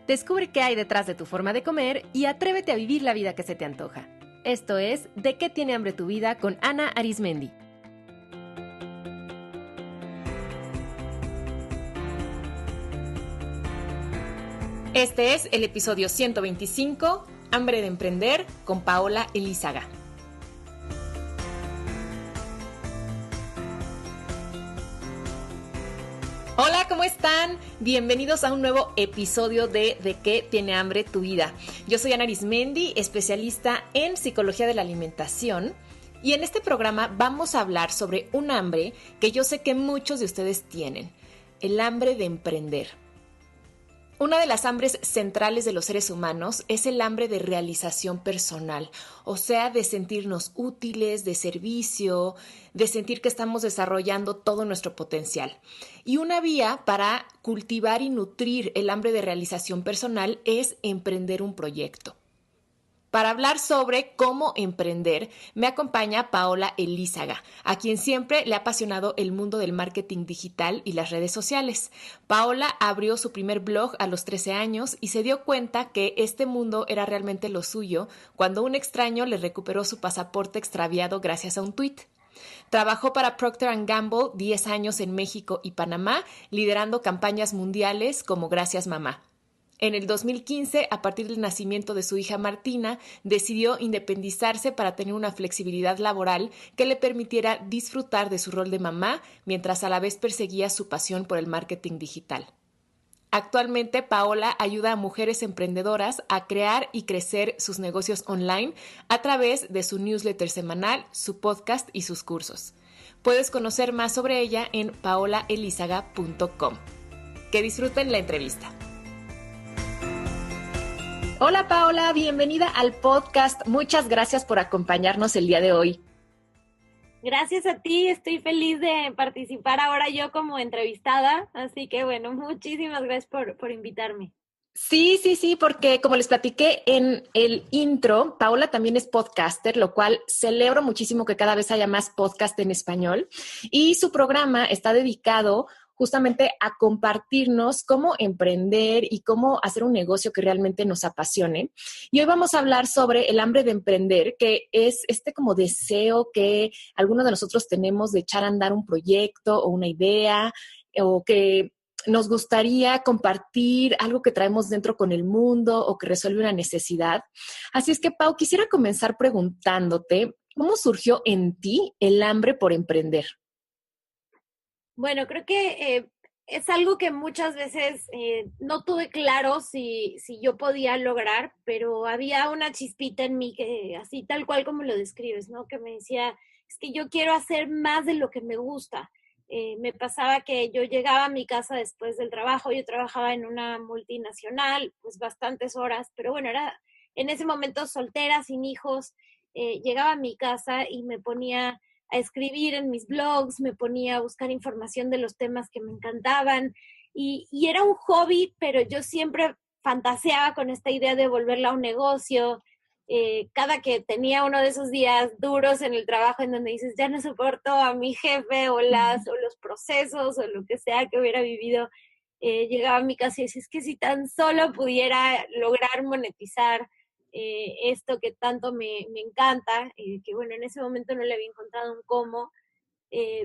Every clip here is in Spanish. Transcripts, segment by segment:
Descubre qué hay detrás de tu forma de comer y atrévete a vivir la vida que se te antoja. Esto es ¿De qué tiene hambre tu vida? Con Ana Arismendi. Este es el episodio 125, Hambre de Emprender, con Paola Elízaga. Hola, ¿cómo están? Bienvenidos a un nuevo episodio de qué tiene hambre tu vida? Yo soy Ana Arismendi, especialista en psicología de la alimentación, y en este programa vamos a hablar sobre un hambre que yo sé que muchos de ustedes tienen, el hambre de emprender. Una de las hambres centrales de los seres humanos es el hambre de realización personal, o sea, de sentirnos útiles, de servicio, de sentir que estamos desarrollando todo nuestro potencial. Y una vía para cultivar y nutrir el hambre de realización personal es emprender un proyecto. Para hablar sobre cómo emprender, me acompaña Paola Elízaga, a quien siempre le ha apasionado el mundo del marketing digital y las redes sociales. Paola abrió su primer blog a los 13 años y se dio cuenta que este mundo era realmente lo suyo cuando un extraño le recuperó su pasaporte extraviado gracias a un tuit. Trabajó para Procter & Gamble 10 años en México y Panamá, liderando campañas mundiales como Gracias Mamá. En el 2015, a partir del nacimiento de su hija Martina, decidió independizarse para tener una flexibilidad laboral que le permitiera disfrutar de su rol de mamá, mientras a la vez perseguía su pasión por el marketing digital. Actualmente, Paola ayuda a mujeres emprendedoras a crear y crecer sus negocios online a través de su newsletter semanal, su podcast y sus cursos. Puedes conocer más sobre ella en paolaelizaga.com. Que disfruten la entrevista. Hola Paola, bienvenida al podcast. Muchas gracias por acompañarnos el día de hoy. Gracias a ti, estoy feliz de participar ahora yo como entrevistada, así que bueno, muchísimas gracias por invitarme. Sí, porque como les platiqué en el intro, Paola también es podcaster, lo cual celebro muchísimo que cada vez haya más podcast en español, y su programa está dedicado justamente a compartirnos cómo emprender y cómo hacer un negocio que realmente nos apasione. Y hoy vamos a hablar sobre el hambre de emprender, que es este como deseo que algunos de nosotros tenemos de echar a andar un proyecto o una idea, o que nos gustaría compartir algo que traemos dentro con el mundo o que resuelve una necesidad. Así es que, Pau, quisiera comenzar preguntándote, ¿cómo surgió en ti el hambre por emprender? Bueno, creo que es algo que muchas veces no tuve claro si yo podía lograr, pero había una chispita en mí que, así tal cual como lo describes, ¿no? Que me decía, es que yo quiero hacer más de lo que me gusta. Me pasaba que yo llegaba a mi casa después del trabajo, yo trabajaba en una multinacional, pues bastantes horas, pero bueno, era en ese momento soltera, sin hijos, llegaba a mi casa y me ponía a escribir en mis blogs, me ponía a buscar información de los temas que me encantaban y era un hobby, pero yo siempre fantaseaba con esta idea de volverla a un negocio. Cada que tenía uno de esos días duros en el trabajo en donde dices, ya no soporto a mi jefe o los procesos o lo que sea que hubiera vivido, llegaba a mi casa y decía, es que si tan solo pudiera lograr monetizar esto que tanto me encanta, que bueno, en ese momento no le había encontrado un cómo,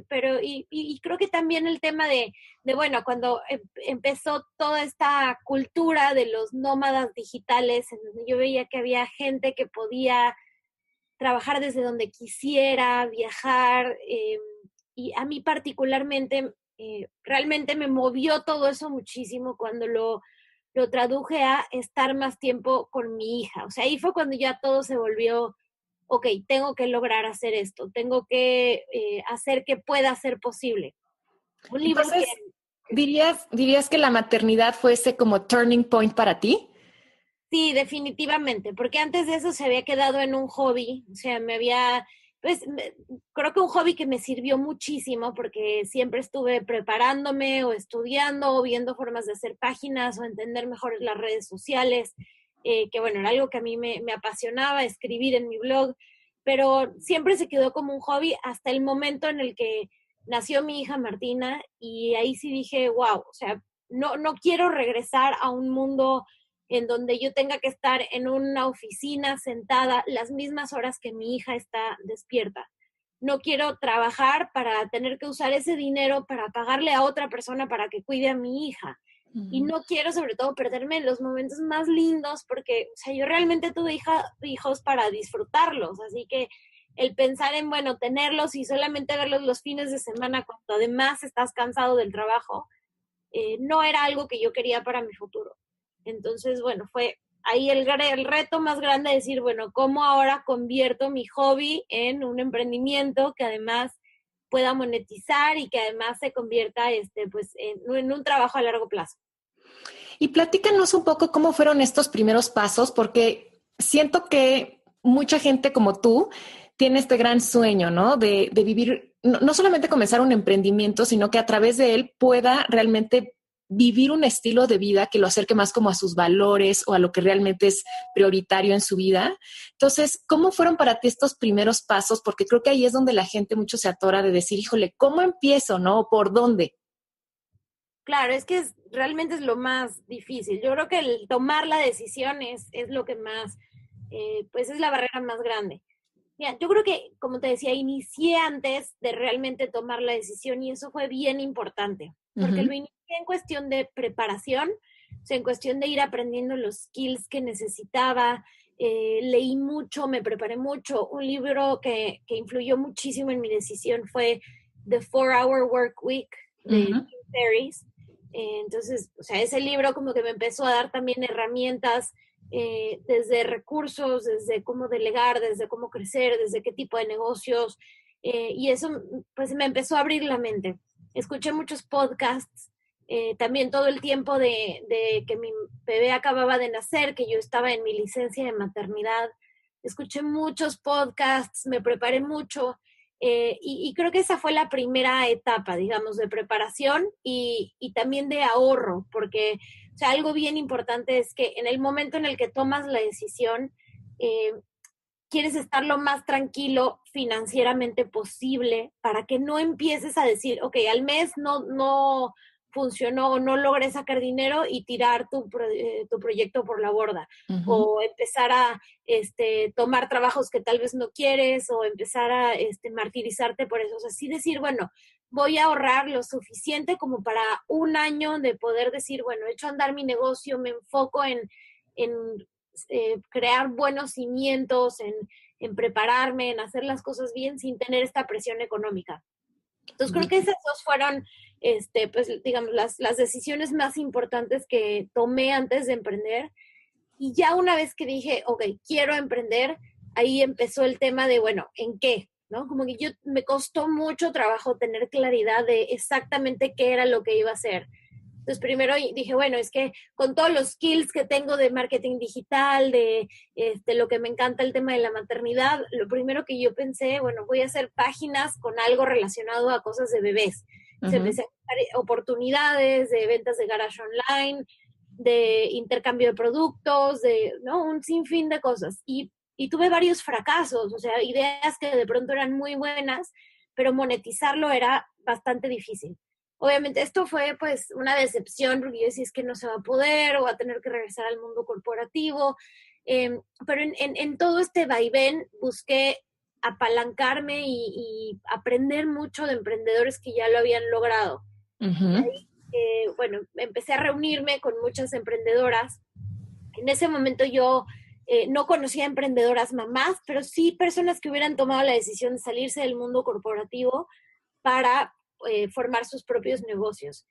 pero y creo que también el tema de bueno, cuando empezó toda esta cultura de los nómadas digitales, en donde yo veía que había gente que podía trabajar desde donde quisiera, viajar, y a mí particularmente, realmente me movió todo eso muchísimo cuando lo traduje a estar más tiempo con mi hija. O sea, ahí fue cuando ya todo se volvió, ok, tengo que lograr hacer esto, tengo que hacer que pueda ser posible. Un libro Entonces, ¿dirías que la maternidad fue ese como turning point para ti? Sí, definitivamente, porque antes de eso se había quedado en un hobby, o sea, creo que un hobby que me sirvió muchísimo porque siempre estuve preparándome o estudiando o viendo formas de hacer páginas o entender mejor las redes sociales, que bueno, era algo que a mí me apasionaba, escribir en mi blog, pero siempre se quedó como un hobby hasta el momento en el que nació mi hija Martina y ahí sí dije, wow, o sea, no quiero regresar a un mundo en donde yo tenga que estar en una oficina sentada las mismas horas que mi hija está despierta. No quiero trabajar para tener que usar ese dinero para pagarle a otra persona para que cuide a mi hija. Y no quiero sobre todo perderme en los momentos más lindos porque, o sea, yo realmente tuve hijos para disfrutarlos, así que el pensar en, bueno, tenerlos y solamente verlos los fines de semana cuando además estás cansado del trabajo, no era algo que yo quería para mi futuro. Entonces, bueno, fue ahí el reto más grande de decir, bueno, ¿cómo ahora convierto mi hobby en un emprendimiento que además pueda monetizar y que además se convierta pues, en un trabajo a largo plazo? Y platícanos un poco cómo fueron estos primeros pasos, porque siento que mucha gente como tú tiene este gran sueño, ¿no? De vivir, no solamente comenzar un emprendimiento, sino que a través de él pueda realmente vivir un estilo de vida que lo acerque más como a sus valores o a lo que realmente es prioritario en su vida. Entonces, ¿cómo fueron para ti estos primeros pasos? Porque creo que ahí es donde la gente mucho se atora de decir, híjole, ¿cómo empiezo, no? ¿Por dónde? Claro, es que realmente es lo más difícil. Yo creo que el tomar la decisión es lo que más, pues es la barrera más grande. Mira, yo creo que, como te decía, inicié antes de realmente tomar la decisión y eso fue bien importante, porque lo inicié en cuestión de preparación, o sea, en cuestión de ir aprendiendo los skills que necesitaba, leí mucho, me preparé mucho. Un libro que influyó muchísimo en mi decisión fue The 4-Hour Work Week de Tim Ferriss. Entonces, o sea, ese libro como que me empezó a dar también herramientas desde recursos, desde cómo delegar, desde cómo crecer, desde qué tipo de negocios, y eso pues me empezó a abrir la mente. Escuché muchos podcasts, también todo el tiempo de que mi bebé acababa de nacer, que yo estaba en mi licencia de maternidad, escuché muchos podcasts, me preparé mucho, y creo que esa fue la primera etapa, digamos, de preparación y también de ahorro, porque, o sea, algo bien importante es que en el momento en el que tomas la decisión, eh, quieres estar lo más tranquilo financieramente posible para que no empieces a decir, ok, al mes no funcionó o no logré sacar dinero y tirar tu proyecto por la borda. O empezar a tomar trabajos que tal vez no quieres o empezar a martirizarte por eso. O sea, sí decir, bueno, voy a ahorrar lo suficiente como para un año de poder decir, bueno, he hecho andar mi negocio, me enfoco en crear buenos cimientos, en prepararme, en hacer las cosas bien sin tener esta presión económica. Entonces creo que esas dos fueron, pues digamos, las decisiones más importantes que tomé antes de emprender. Y ya una vez que dije, ok, quiero emprender, ahí empezó el tema de, bueno, ¿en qué? ¿No? Como que me costó mucho trabajo tener claridad de exactamente qué era lo que iba a hacer. Entonces primero dije, bueno, es que con todos los skills que tengo de marketing digital, de lo que me encanta el tema de la maternidad, lo primero que yo pensé, bueno, voy a hacer páginas con algo relacionado a cosas de bebés. Se empecé a buscar oportunidades de ventas de garage online, de intercambio de productos, ¿no? Un sinfín de cosas. Y tuve varios fracasos, o sea, ideas que de pronto eran muy buenas, pero monetizarlo era bastante difícil. Obviamente esto fue pues una decepción porque yo decía es que no se va a poder o va a tener que regresar al mundo corporativo, pero en todo este vaivén busqué apalancarme y aprender mucho de emprendedores que ya lo habían logrado. Y ahí, bueno, empecé a reunirme con muchas emprendedoras. En ese momento yo no conocía emprendedoras mamás, pero sí personas que hubieran tomado la decisión de salirse del mundo corporativo para formar sus propios negocios.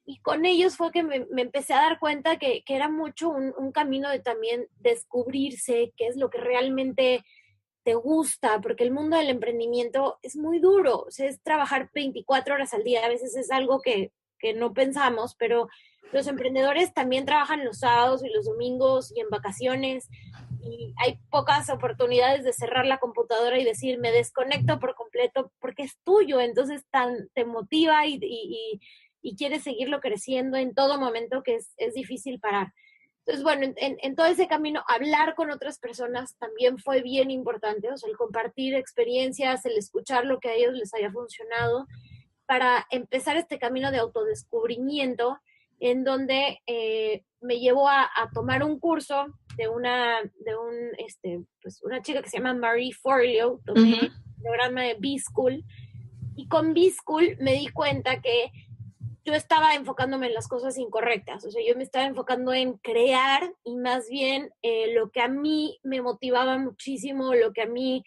Y con ellos fue que me empecé a dar cuenta que era mucho un camino de también descubrirse qué es lo que realmente te gusta, porque el mundo del emprendimiento es muy duro, o sea, es trabajar 24 horas al día, a veces es algo que no pensamos, pero los emprendedores también trabajan los sábados y los domingos y en vacaciones, y hay pocas oportunidades de cerrar la computadora y decir, me desconecto por completo porque es tuyo, entonces te motiva y quieres seguirlo creciendo en todo momento que es difícil parar. Entonces, bueno, en todo ese camino, hablar con otras personas también fue bien importante, o sea, el compartir experiencias, el escuchar lo que a ellos les haya funcionado para empezar este camino de autodescubrimiento. en donde me llevó a tomar un curso pues una chica que se llama Marie Forleo. Tomé el programa de B-School, y con B-School me di cuenta que yo estaba enfocándome en las cosas incorrectas. O sea, yo me estaba enfocando en crear, y más bien lo que a mí me motivaba muchísimo, lo que a mí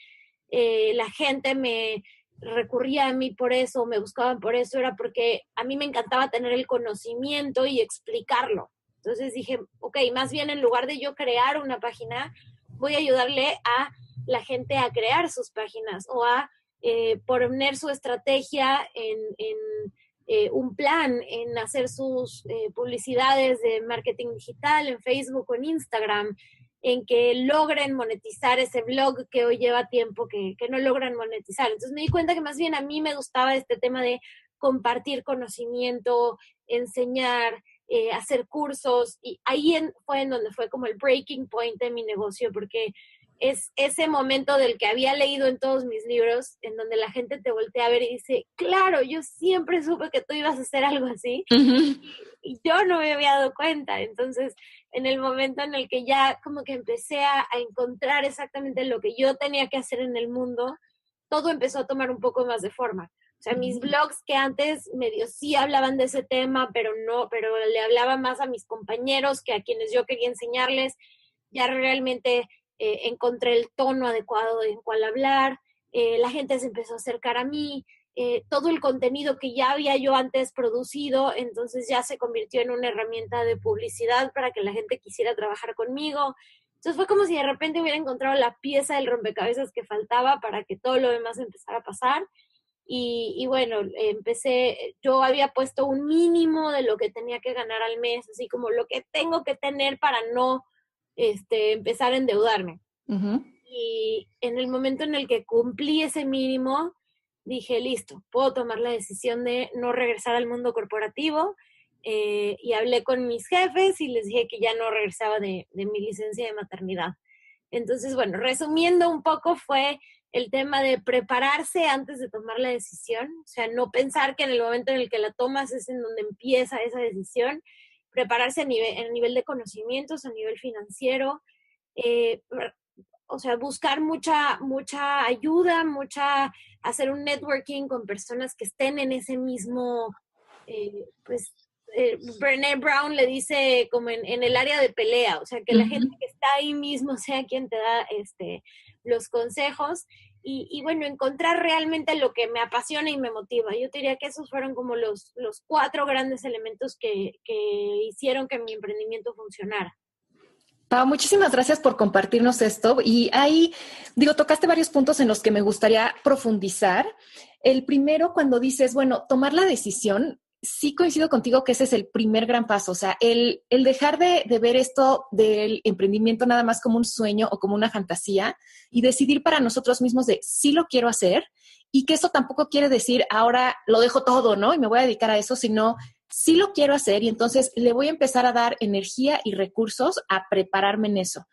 la gente me recurría a mí por eso, me buscaban por eso, era porque a mí me encantaba tener el conocimiento y explicarlo. Entonces dije, ok, más bien en lugar de yo crear una página, voy a ayudarle a la gente a crear sus páginas, o a poner su estrategia en un plan, en hacer sus publicidades de marketing digital en Facebook o en Instagram, en que logren monetizar ese blog que hoy lleva tiempo que no logran monetizar. Entonces me di cuenta que más bien a mí me gustaba este tema de compartir conocimiento, enseñar, hacer cursos, y ahí fue en donde fue como el breaking point de mi negocio, porque es ese momento del que había leído en todos mis libros, en donde la gente te voltea a ver y dice, claro, yo siempre supe que tú ibas a hacer algo así, y yo no me había dado cuenta. Entonces, en el momento en el que ya como que empecé a encontrar exactamente lo que yo tenía que hacer en el mundo, todo empezó a tomar un poco más de forma. O sea, mis blogs que antes medio sí hablaban de ese tema, pero le hablaba más a mis compañeros que a quienes yo quería enseñarles. Ya realmente encontré el tono adecuado en cual hablar, la gente se empezó a acercar a mí, todo el contenido que ya había yo antes producido, entonces ya se convirtió en una herramienta de publicidad para que la gente quisiera trabajar conmigo. Entonces fue como si de repente hubiera encontrado la pieza del rompecabezas que faltaba para que todo lo demás empezara a pasar. Y bueno, yo había puesto un mínimo de lo que tenía que ganar al mes, así como lo que tengo que tener para no empezar a endeudarme. Y en el momento en el que cumplí ese mínimo, dije, listo, puedo tomar la decisión de no regresar al mundo corporativo. Y hablé con mis jefes y les dije que ya no regresaba de mi licencia de maternidad. Entonces, bueno, resumiendo un poco, fue el tema de prepararse antes de tomar la decisión. O sea, no pensar que en el momento en el que la tomas es en donde empieza esa decisión. Prepararse a nivel de conocimientos, a nivel financiero, eh, o sea, buscar mucha ayuda, hacer un networking con personas que estén en ese mismo, pues, Brené Brown le dice como en el área de pelea, o sea, que la gente que está ahí mismo sea quien te da los consejos, y bueno, encontrar realmente lo que me apasiona y me motiva. Yo te diría que esos fueron como los 4 grandes elementos que hicieron que mi emprendimiento funcionara. Pau, muchísimas gracias por compartirnos esto. Y ahí, tocaste varios puntos en los que me gustaría profundizar. El primero, cuando dices, bueno, tomar la decisión, sí coincido contigo que ese es el primer gran paso. O sea, el dejar de ver esto del emprendimiento nada más como un sueño o como una fantasía, y decidir para nosotros mismos de sí lo quiero hacer, y que eso tampoco quiere decir ahora lo dejo todo, ¿no? Y me voy a dedicar a eso, sino sí lo quiero hacer, y entonces le voy a empezar a dar energía y recursos a prepararme en eso.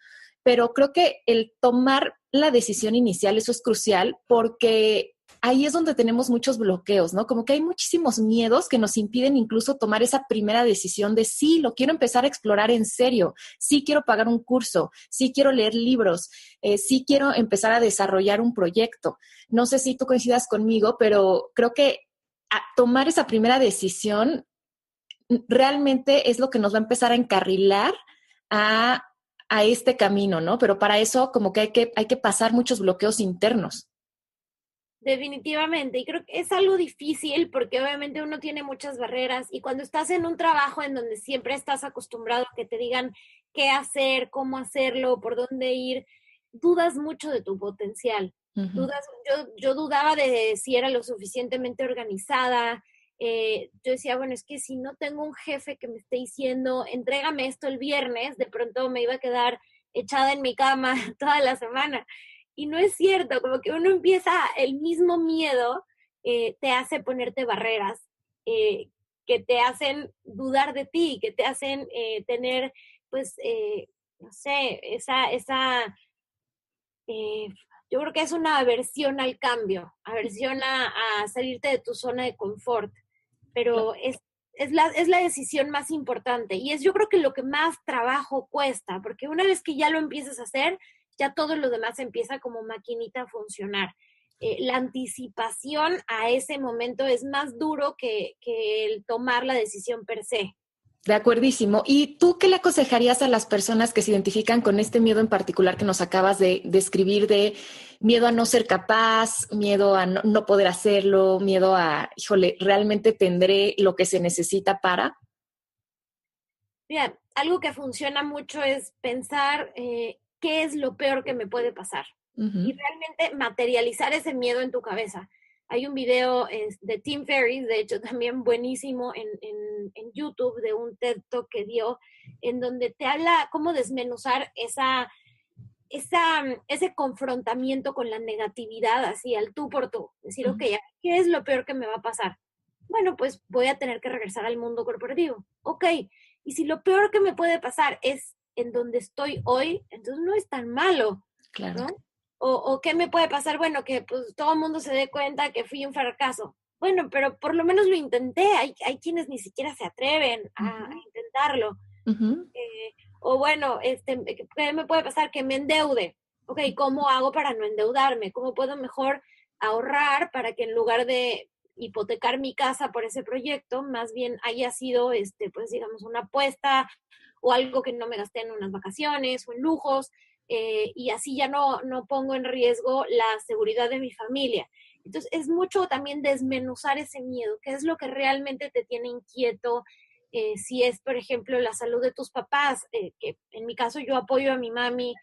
Pero creo que el tomar la decisión inicial, eso es crucial, porque ahí es donde tenemos muchos bloqueos, ¿no? Como que hay muchísimos miedos que nos impiden incluso tomar esa primera decisión de sí, lo quiero empezar a explorar en serio, sí quiero pagar un curso, sí quiero leer libros, sí quiero empezar a desarrollar un proyecto. No sé si tú coincidas conmigo, pero creo que a tomar esa primera decisión realmente es lo que nos va a empezar a encarrilar a, a este camino, ¿no? Pero para eso como que hay que pasar muchos bloqueos internos. Definitivamente, y creo que es algo difícil porque obviamente uno tiene muchas barreras, y cuando estás en un trabajo en donde siempre estás acostumbrado a que te digan qué hacer, cómo hacerlo, por dónde ir, dudas mucho de tu potencial. Dudas, yo dudaba de si era lo suficientemente organizada. Yo decía, bueno, es que si no tengo un jefe que me esté diciendo, entrégame esto el viernes, de pronto me iba a quedar echada en mi cama toda la semana. Y no es cierto, como que uno empieza, el mismo miedo te hace ponerte barreras, que te hacen dudar de ti, que te hacen tener, pues, no sé, eh, yo creo que es una aversión al cambio, aversión a salirte de tu zona de confort, pero es la decisión más importante y es yo creo que lo que más trabajo cuesta, porque una vez que ya lo empiezas a hacer, ya todo lo demás empieza como maquinita a funcionar. La anticipación a ese momento es más duro que el tomar la decisión per se. De acuerdísimo. ¿Y tú qué le aconsejarías a las personas que se identifican con este miedo en particular que nos acabas de describir, de miedo a no ser capaz, miedo a no poder hacerlo, miedo a, híjole, realmente tendré lo que se necesita para? Mira, algo que funciona mucho es pensar qué es lo peor que me puede pasar y Ujú. realmente materializar ese miedo en tu cabeza. Hay un video de Tim Ferriss, de hecho también buenísimo en YouTube, de un TED Talk que dio, en donde te habla cómo desmenuzar ese confrontamiento con la negatividad, así al tú por tú. Decir, ok, Ujú. ¿qué es lo peor que me va a pasar? Bueno, pues voy a tener que regresar al mundo corporativo. Ok, y si lo peor que me puede pasar es en donde estoy hoy, entonces no es tan malo, Claro. ¿no? O qué me puede pasar, bueno, que pues todo el mundo se dé cuenta que fui un fracaso. Bueno, pero por lo menos lo intenté. Hay quienes ni siquiera se atreven a Ujú. intentarlo. Ujú. O bueno, ¿qué me puede pasar? Que me endeude. Ok, ¿cómo hago para no endeudarme? ¿Cómo puedo mejor ahorrar para que en lugar de hipotecar mi casa por ese proyecto, más bien haya sido, pues digamos, una apuesta o algo que no me gasté en unas vacaciones o en lujos, y así ya no pongo en riesgo la seguridad de mi familia? Entonces, es mucho también desmenuzar ese miedo, qué es lo que realmente te tiene inquieto, si es, por ejemplo, la salud de tus papás, que en mi caso yo apoyo a mi mami,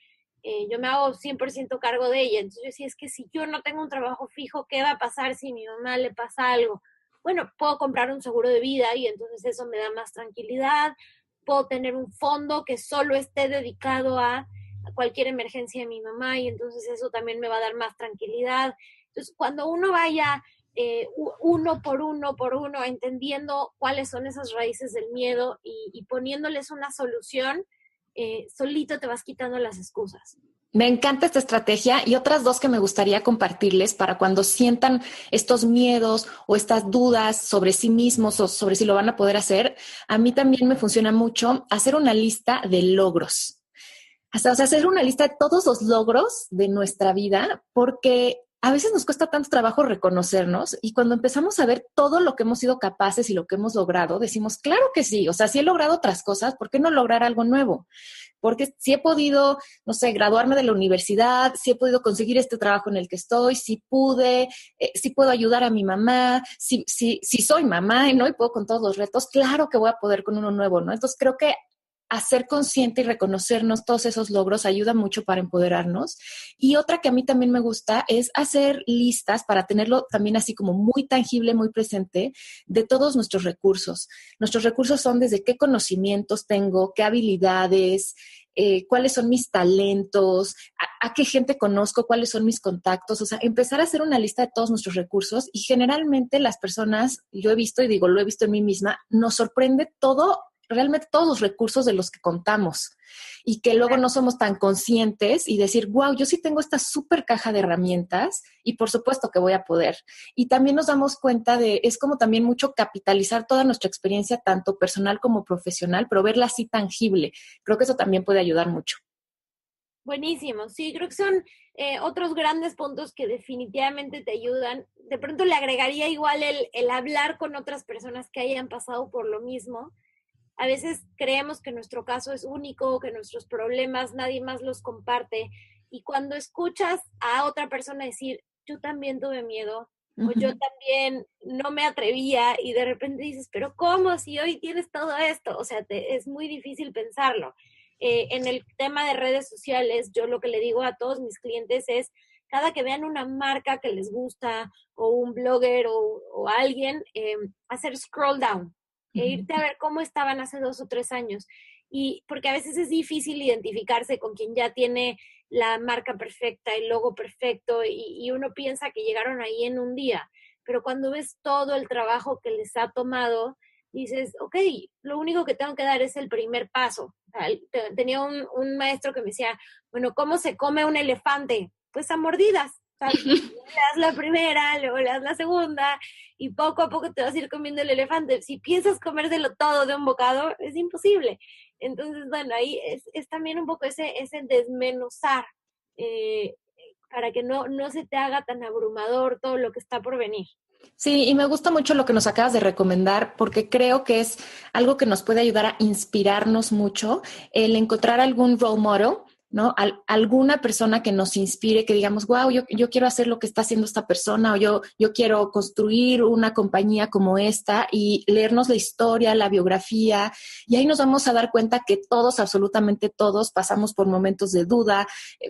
yo me hago 100% cargo de ella. Entonces yo decía, es que si yo no tengo un trabajo fijo, ¿qué va a pasar si a mi mamá le pasa algo? Bueno, puedo comprar un seguro de vida y entonces eso me da más tranquilidad. Puedo tener un fondo que solo esté dedicado a cualquier emergencia de mi mamá y entonces eso también me va a dar más tranquilidad. Entonces, cuando uno vaya uno por uno, entendiendo cuáles son esas raíces del miedo y poniéndoles una solución, solito te vas quitando las excusas. Me encanta esta estrategia y otras dos que me gustaría compartirles para cuando sientan estos miedos o estas dudas sobre sí mismos o sobre si lo van a poder hacer. A mí también me funciona mucho hacer una lista de logros. Hasta, o sea, hacer una lista de todos los logros de nuestra vida, porque a veces nos cuesta tanto trabajo reconocernos y cuando empezamos a ver todo lo que hemos sido capaces y lo que hemos logrado, decimos, claro que sí, o sea, si he logrado otras cosas, ¿por qué no lograr algo nuevo? Porque si he podido, no sé, graduarme de la universidad, si he podido conseguir este trabajo en el que estoy, si pude, si puedo ayudar a mi mamá, si soy mamá, ¿no? Y puedo con todos los retos, claro que voy a poder con uno nuevo, ¿no? Entonces creo que hacer consciente y reconocernos todos esos logros ayuda mucho para empoderarnos. Y otra que a mí también me gusta es hacer listas para tenerlo también así como muy tangible, muy presente de todos nuestros recursos. Nuestros recursos son desde qué conocimientos tengo, qué habilidades, cuáles son mis talentos, a qué gente conozco, cuáles son mis contactos, o sea, empezar a hacer una lista de todos nuestros recursos y generalmente las personas, yo he visto y digo, lo he visto en mí misma, nos sorprende todo, realmente todos los recursos de los que contamos y que luego no somos tan conscientes y decir, wow, yo sí tengo esta súper caja de herramientas y por supuesto que voy a poder. Y también nos damos cuenta de, es como también mucho capitalizar toda nuestra experiencia, tanto personal como profesional, pero verla así tangible. Creo que eso también puede ayudar mucho. Buenísimo, sí, creo que son otros grandes puntos que definitivamente te ayudan. De pronto le agregaría igual el hablar con otras personas que hayan pasado por lo mismo. A veces creemos que nuestro caso es único, que nuestros problemas nadie más los comparte. Y cuando escuchas a otra persona decir, yo también tuve miedo, o yo Uh-huh. también no me atrevía, y de repente dices, pero ¿cómo si hoy tienes todo esto? O sea, es muy difícil pensarlo. En el tema de redes sociales, yo lo que le digo a todos mis clientes es, cada que vean una marca que les gusta, o un blogger o alguien, hacer scroll down e Uh-huh. irte a ver cómo estaban hace 2 o 3 años. Y porque a veces es difícil identificarse con quien ya tiene la marca perfecta, el logo perfecto, y uno piensa que llegaron ahí en un día. Pero cuando ves todo el trabajo que les ha tomado, dices, ok, lo único que tengo que dar es el primer paso. O sea, tenía un maestro que me decía, bueno, ¿cómo se come un elefante? Pues a mordidas. ¿sabes? Le das la primera, luego le das la segunda, y poco a poco te vas a ir comiendo el elefante. Si piensas comértelo todo de un bocado, es imposible. Entonces, bueno, ahí es también un poco ese desmenuzar, eh, para que no se te haga tan abrumador todo lo que está por venir. Sí, y me gusta mucho lo que nos acabas de recomendar porque creo que es algo que nos puede ayudar a inspirarnos mucho, el encontrar algún role model, ¿no? Alguna persona que nos inspire, que digamos, wow, yo quiero hacer lo que está haciendo esta persona o yo quiero construir una compañía como esta y leernos la historia, la biografía, y ahí nos vamos a dar cuenta que todos, absolutamente todos, pasamos por momentos de duda,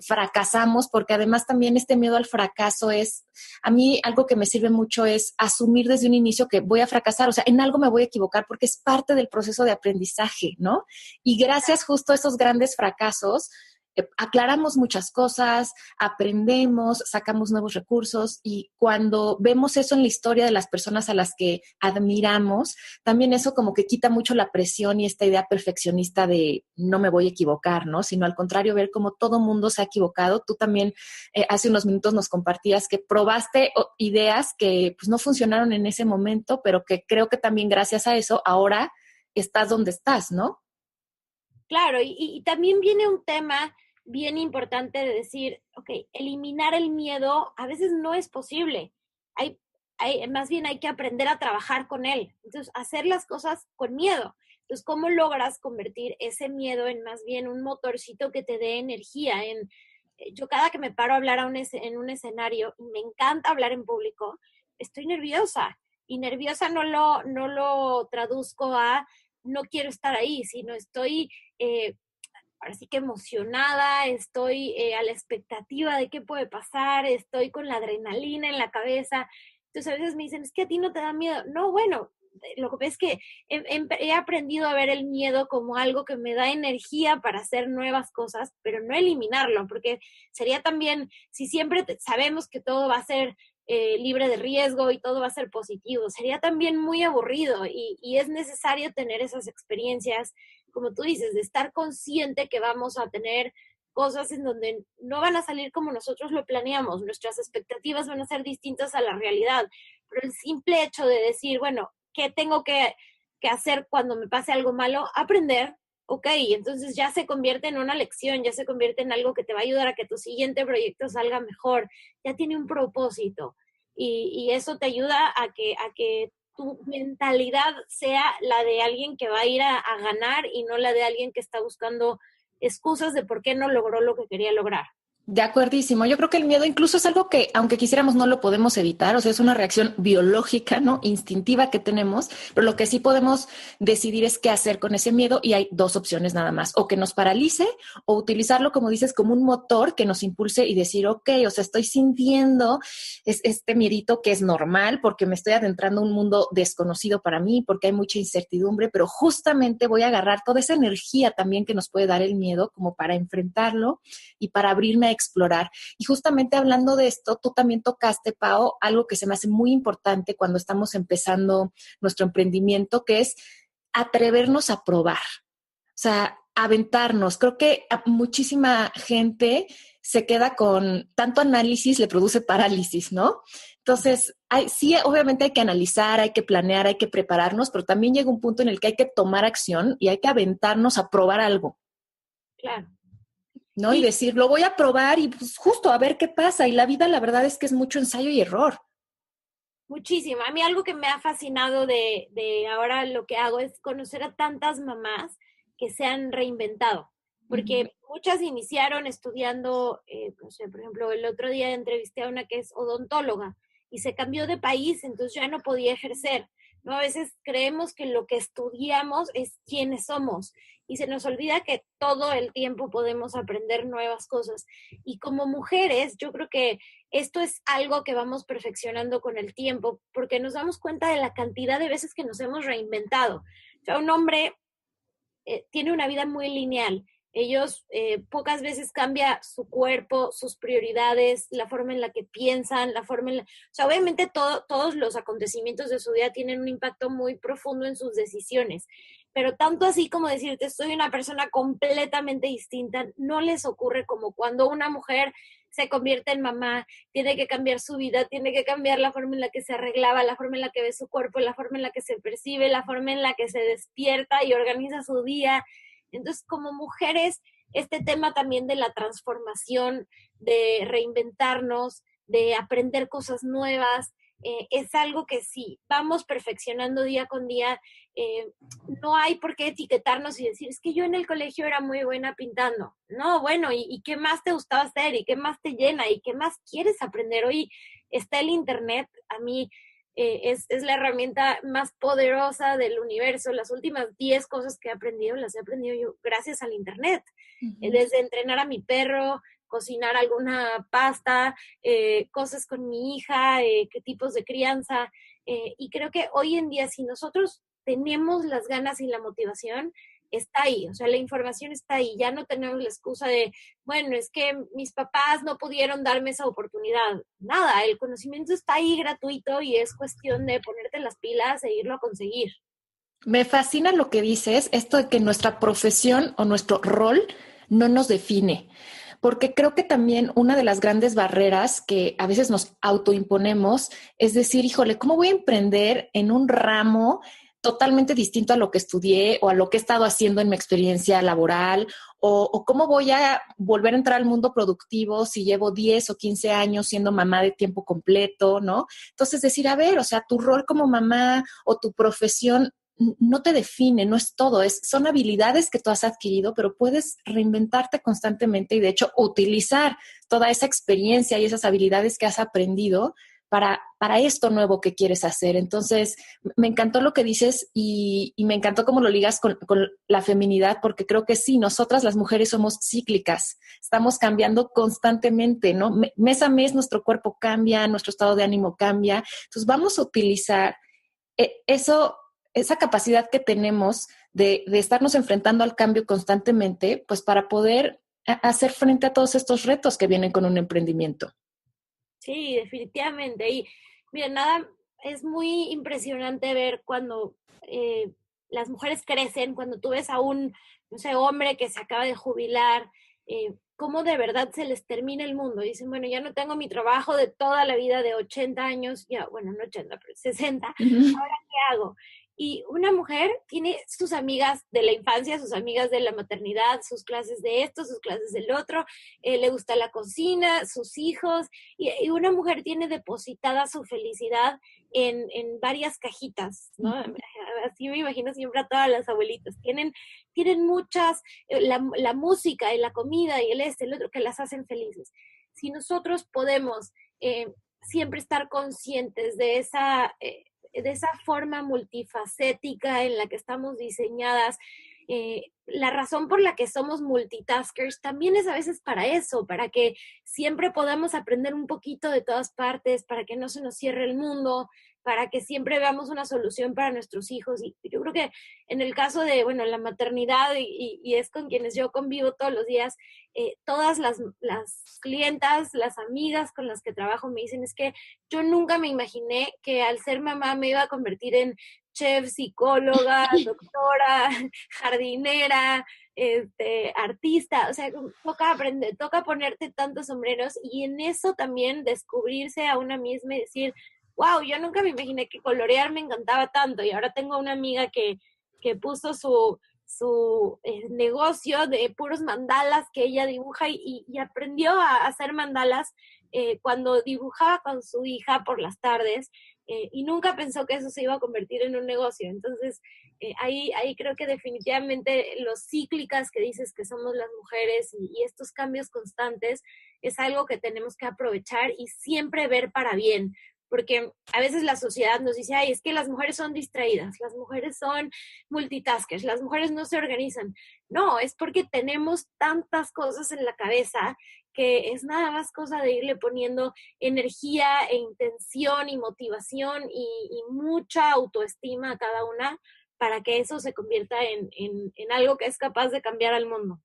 fracasamos, porque además también este miedo al fracaso es a mí algo que me sirve mucho es asumir desde un inicio que voy a fracasar, o sea, en algo me voy a equivocar porque es parte del proceso de aprendizaje, ¿no? Y gracias justo a esos grandes fracasos, aclaramos muchas cosas, aprendemos, sacamos nuevos recursos y cuando vemos eso en la historia de las personas a las que admiramos, también eso como que quita mucho la presión y esta idea perfeccionista de no me voy a equivocar, ¿no? Sino al contrario, ver cómo todo mundo se ha equivocado. Tú también hace unos minutos nos compartías que probaste ideas que pues no funcionaron en ese momento, pero que creo que también gracias a eso ahora estás donde estás, ¿no? Claro, y también viene un tema bien importante de decir, ok, eliminar el miedo a veces no es posible. Más bien hay que aprender a trabajar con él. Entonces, hacer las cosas con miedo. Entonces, ¿cómo logras convertir ese miedo en más bien un motorcito que te dé energía? Yo cada que me paro a hablar en un escenario, y me encanta hablar en público, estoy nerviosa. Y nerviosa no lo traduzco a no quiero estar ahí, sino estoy ahora sí que emocionada, estoy a la expectativa de qué puede pasar, estoy con la adrenalina en la cabeza. Entonces a veces me dicen, es que a ti no te da miedo. No, bueno, lo que pasa es que he aprendido a ver el miedo como algo que me da energía para hacer nuevas cosas, pero no eliminarlo, porque sería también, si siempre sabemos que todo va a ser libre de riesgo y todo va a ser positivo, sería también muy aburrido y es necesario tener esas experiencias, como tú dices, de estar consciente que vamos a tener cosas en donde no van a salir como nosotros lo planeamos, nuestras expectativas van a ser distintas a la realidad, pero el simple hecho de decir, bueno, ¿qué tengo que hacer cuando me pase algo malo? Aprender, ok, entonces ya se convierte en una lección, ya se convierte en algo que te va a ayudar a que tu siguiente proyecto salga mejor, ya tiene un propósito y eso te ayuda a que tu mentalidad sea la de alguien que va a ir a ganar y no la de alguien que está buscando excusas de por qué no logró lo que quería lograr. De acuerdísimo. Yo creo que el miedo incluso es algo que, aunque quisiéramos, no lo podemos evitar. O sea, es una reacción biológica, ¿no? Instintiva que tenemos, pero lo que sí podemos decidir es qué hacer con ese miedo y hay dos opciones nada más. O que nos paralice o utilizarlo, como dices, como un motor que nos impulse y decir, ok, o sea, estoy sintiendo este miedito que es normal porque me estoy adentrando a un mundo desconocido para mí, porque hay mucha incertidumbre, pero justamente voy a agarrar toda esa energía también que nos puede dar el miedo como para enfrentarlo y para abrirme a explorar. Y justamente hablando de esto, tú también tocaste, Pao, algo que se me hace muy importante cuando estamos empezando nuestro emprendimiento, que es atrevernos a probar. O sea, aventarnos. Creo que a muchísima gente se queda con tanto análisis, le produce parálisis, ¿no? Entonces, sí, obviamente hay que analizar, hay que planear, hay que prepararnos, pero también llega un punto en el que hay que tomar acción y hay que aventarnos a probar algo. Claro. ¿No? Y Sí, decir, lo voy a probar y pues justo a ver qué pasa. Y la vida, la verdad es que es mucho ensayo y error. muchísimo. A mí algo que me ha fascinado de ahora lo que hago es conocer a tantas mamás que se han reinventado, porque muchas iniciaron estudiando, no sé, por ejemplo, el otro día entrevisté a una que es odontóloga y se cambió de país, entonces ya no podía ejercer. ¿No? A veces creemos que lo que estudiamos es quiénes somos y se nos olvida que todo el tiempo podemos aprender nuevas cosas. Y como mujeres, yo creo que esto es algo que vamos perfeccionando con el tiempo, porque nos damos cuenta de la cantidad de veces que nos hemos reinventado. O sea, un hombre tiene una vida muy lineal. Ellos pocas veces cambia su cuerpo, sus prioridades, la forma en la que piensan, la forma en la... O sea, obviamente todos los acontecimientos de su vida tienen un impacto muy profundo en sus decisiones, pero tanto así como decirte, soy una persona completamente distinta, no les ocurre como cuando una mujer se convierte en mamá, tiene que cambiar su vida, tiene que cambiar la forma en la que se arreglaba, la forma en la que ve su cuerpo, la forma en la que se percibe, la forma en la que se despierta y organiza su día. Entonces, como mujeres, este tema también de la transformación, de reinventarnos, de aprender cosas nuevas, es algo que sí, vamos perfeccionando día con día. eh, no hay por qué etiquetarnos y decir, es que yo en el colegio era muy buena pintando. No, bueno, ¿y qué más te gustaba hacer? ¿Y qué más te llena? ¿Y qué más quieres aprender? Hoy está el Internet, a mí es la herramienta más poderosa del universo. Las últimas 10 cosas que he aprendido, las he aprendido yo gracias al Internet. Desde entrenar a mi perro, cocinar alguna pasta, cosas con mi hija, qué tipos de crianza. Y creo que hoy en día, si nosotros tenemos las ganas y la motivación, está ahí, o sea, la información está ahí, ya no tenemos la excusa de, bueno, es que mis papás no pudieron darme esa oportunidad. Nada, el conocimiento está ahí gratuito y es cuestión de ponerte las pilas e irlo a conseguir. Me fascina lo que dices, esto de que nuestra profesión o nuestro rol no nos define, porque creo que también una de las grandes barreras que a veces nos autoimponemos es decir, híjole, ¿cómo voy a emprender en un ramo totalmente distinto a lo que estudié o a lo que he estado haciendo en mi experiencia laboral? O cómo voy a volver a entrar al mundo productivo si llevo 10 o 15 años siendo mamá de tiempo completo, ¿no? Entonces decir, a ver, o sea, tu rol como mamá o tu profesión no te define, no es todo, son habilidades que tú has adquirido, pero puedes reinventarte constantemente y de hecho utilizar toda esa experiencia y esas habilidades que has aprendido para esto nuevo que quieres hacer. Entonces, me encantó lo que dices y me encantó cómo lo ligas con la feminidad, porque creo que sí, nosotras las mujeres somos cíclicas, estamos cambiando constantemente, ¿no? Mes a mes nuestro cuerpo cambia, nuestro estado de ánimo cambia, entonces vamos a utilizar eso, esa capacidad que tenemos de estarnos enfrentando al cambio constantemente, pues para poder hacer frente a todos estos retos que vienen con un emprendimiento. Sí, definitivamente. Y mira, nada, es muy impresionante ver cuando las mujeres crecen, cuando tú ves a un, no sé, hombre que se acaba de jubilar, cómo de verdad se les termina el mundo. Dicen, bueno, ya no tengo mi trabajo de toda la vida de 80 años, ya, bueno, no 80, pero 60, Uh-huh. ¿ahora qué hago? Y una mujer tiene sus amigas de la infancia, sus amigas de la maternidad, sus clases de esto, sus clases del otro, le gusta la cocina, sus hijos, y una mujer tiene depositada su felicidad en varias cajitas, ¿no? Así me imagino siempre a todas las abuelitas. Tienen muchas, la música y la comida y el otro, que las hacen felices. Si nosotros podemos siempre estar conscientes de esa forma multifacética en la que estamos diseñadas, la razón por la que somos multitaskers también es a veces para eso, para que siempre podamos aprender un poquito de todas partes, para que no se nos cierre el mundo, para que siempre veamos una solución para nuestros hijos. Y yo creo que en el caso de, bueno, la maternidad y es con quienes yo convivo todos los días, todas las clientas, las amigas con las que trabajo me dicen, es que yo nunca me imaginé que al ser mamá me iba a convertir en chef, psicóloga, doctora, jardinera, artista, o sea, toca aprender, toca ponerte tantos sombreros y en eso también descubrirse a una misma y decir, wow, yo nunca me imaginé que colorear me encantaba tanto y ahora tengo una amiga que puso su negocio de puros mandalas que ella dibuja y aprendió a hacer mandalas cuando dibujaba con su hija por las tardes y nunca pensó que eso se iba a convertir en un negocio. Entonces, ahí creo que definitivamente los cíclicas que dices que somos las mujeres y estos cambios constantes es algo que tenemos que aprovechar y siempre ver para bien, porque a veces la sociedad nos dice, ay, es que las mujeres son distraídas, las mujeres son multitaskers, las mujeres no se organizan. No, es porque tenemos tantas cosas en la cabeza que es nada más cosa de irle poniendo energía e intención y motivación y mucha autoestima a cada una para que eso se convierta en algo que es capaz de cambiar al mundo.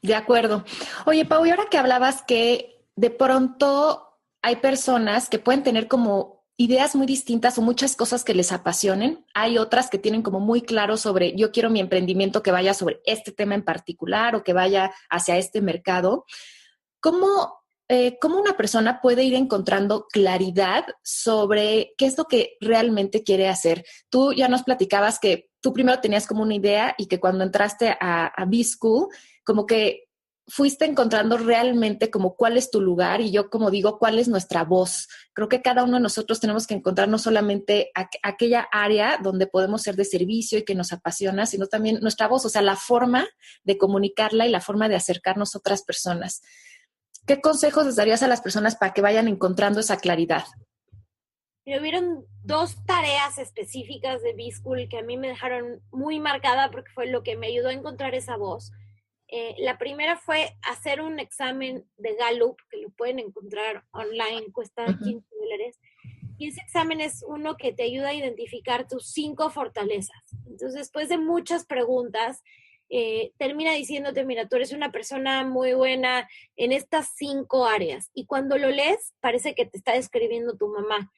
De acuerdo. Oye, Pau, y ahora que hablabas que de pronto hay personas que pueden tener como ideas muy distintas o muchas cosas que les apasionen, hay otras que tienen como muy claro sobre yo quiero mi emprendimiento que vaya sobre este tema en particular o que vaya hacia este mercado. ¿Cómo cómo una persona puede ir encontrando claridad sobre qué es lo que realmente quiere hacer. Tú ya nos platicabas que tú primero tenías como una idea y que cuando entraste a B-School, como que fuiste encontrando realmente como cuál es tu lugar y yo como digo, cuál es nuestra voz. Creo que cada uno de nosotros tenemos que encontrar no solamente aquella área donde podemos ser de servicio y que nos apasiona, sino también nuestra voz, o sea, la forma de comunicarla y la forma de acercarnos a otras personas. ¿Qué consejos les darías a las personas para que vayan encontrando esa claridad? Me hubieron 2 tareas específicas de B-School que a mí me dejaron muy marcada porque fue lo que me ayudó a encontrar esa voz. La primera fue hacer un examen de Gallup, que lo pueden encontrar online, cuesta $15. Y ese examen es uno que te ayuda a identificar tus 5 fortalezas. Entonces, después de muchas preguntas, termina diciéndote, mira, tú eres una persona muy buena en estas 5 áreas. Y cuando lo lees, parece que te está describiendo tu mamá.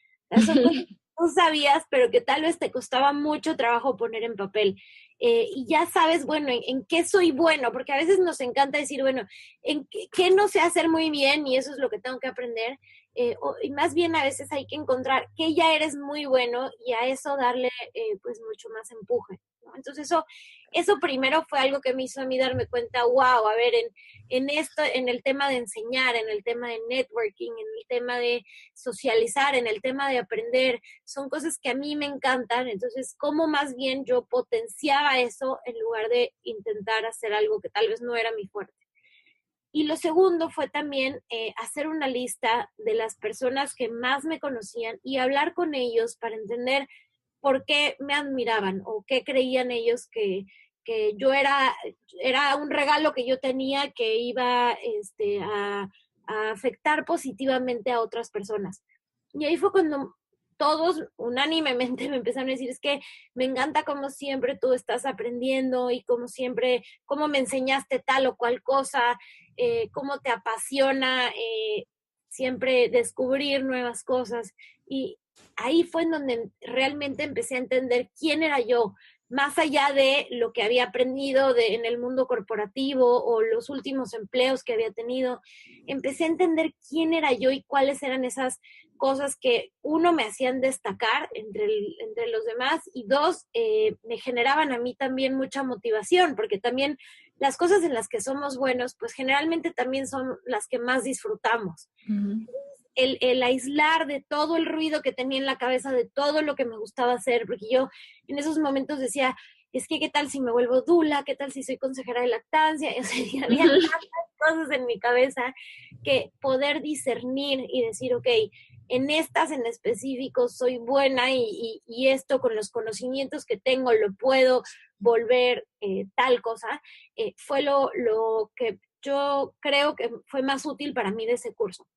Son cosas que tú sabías, pero que tal vez te costaba mucho trabajo poner en papel. Y ya sabes, bueno, en qué soy bueno, porque a veces nos encanta decir, bueno, en qué no sé hacer muy bien y eso es lo que tengo que aprender. Y más bien a veces hay que encontrar que ya eres muy bueno y a eso darle pues mucho más empuje, ¿no? Entonces eso primero fue algo que me hizo a mí darme cuenta, wow, a ver, en esto, en el tema de enseñar, en el tema de networking, en el tema de socializar, en el tema de aprender, son cosas que a mí me encantan, entonces cómo más bien yo potenciaba eso en lugar de intentar hacer algo que tal vez no era mi fuerte. Y lo segundo fue también hacer una lista de las personas que más me conocían y hablar con ellos para entender por qué me admiraban o qué creían ellos que yo era un regalo que yo tenía que iba a afectar positivamente a otras personas. Y ahí fue cuando todos unánimemente me empezaron a decir, es que me encanta como siempre tú estás aprendiendo y como siempre, cómo me enseñaste tal o cual cosa, cómo te apasiona siempre descubrir nuevas cosas. Y ahí fue en donde realmente empecé a entender quién era yo, más allá de lo que había aprendido en el mundo corporativo o los últimos empleos que había tenido. Empecé a entender quién era yo y cuáles eran esas cosas que, uno, me hacían destacar entre los demás y dos, me generaban a mí también mucha motivación, porque también las cosas en las que somos buenos, pues generalmente también son las que más disfrutamos. Uh-huh. El aislar de todo el ruido que tenía en la cabeza, de todo lo que me gustaba hacer, porque yo en esos momentos decía, es que qué tal si me vuelvo dula, qué tal si soy consejera de lactancia, o sea, había tantas cosas en mi cabeza que poder discernir y decir, ok, en estas en específico soy buena y esto con los conocimientos que tengo lo puedo volver tal cosa, fue lo que yo creo que fue más útil para mí de ese curso.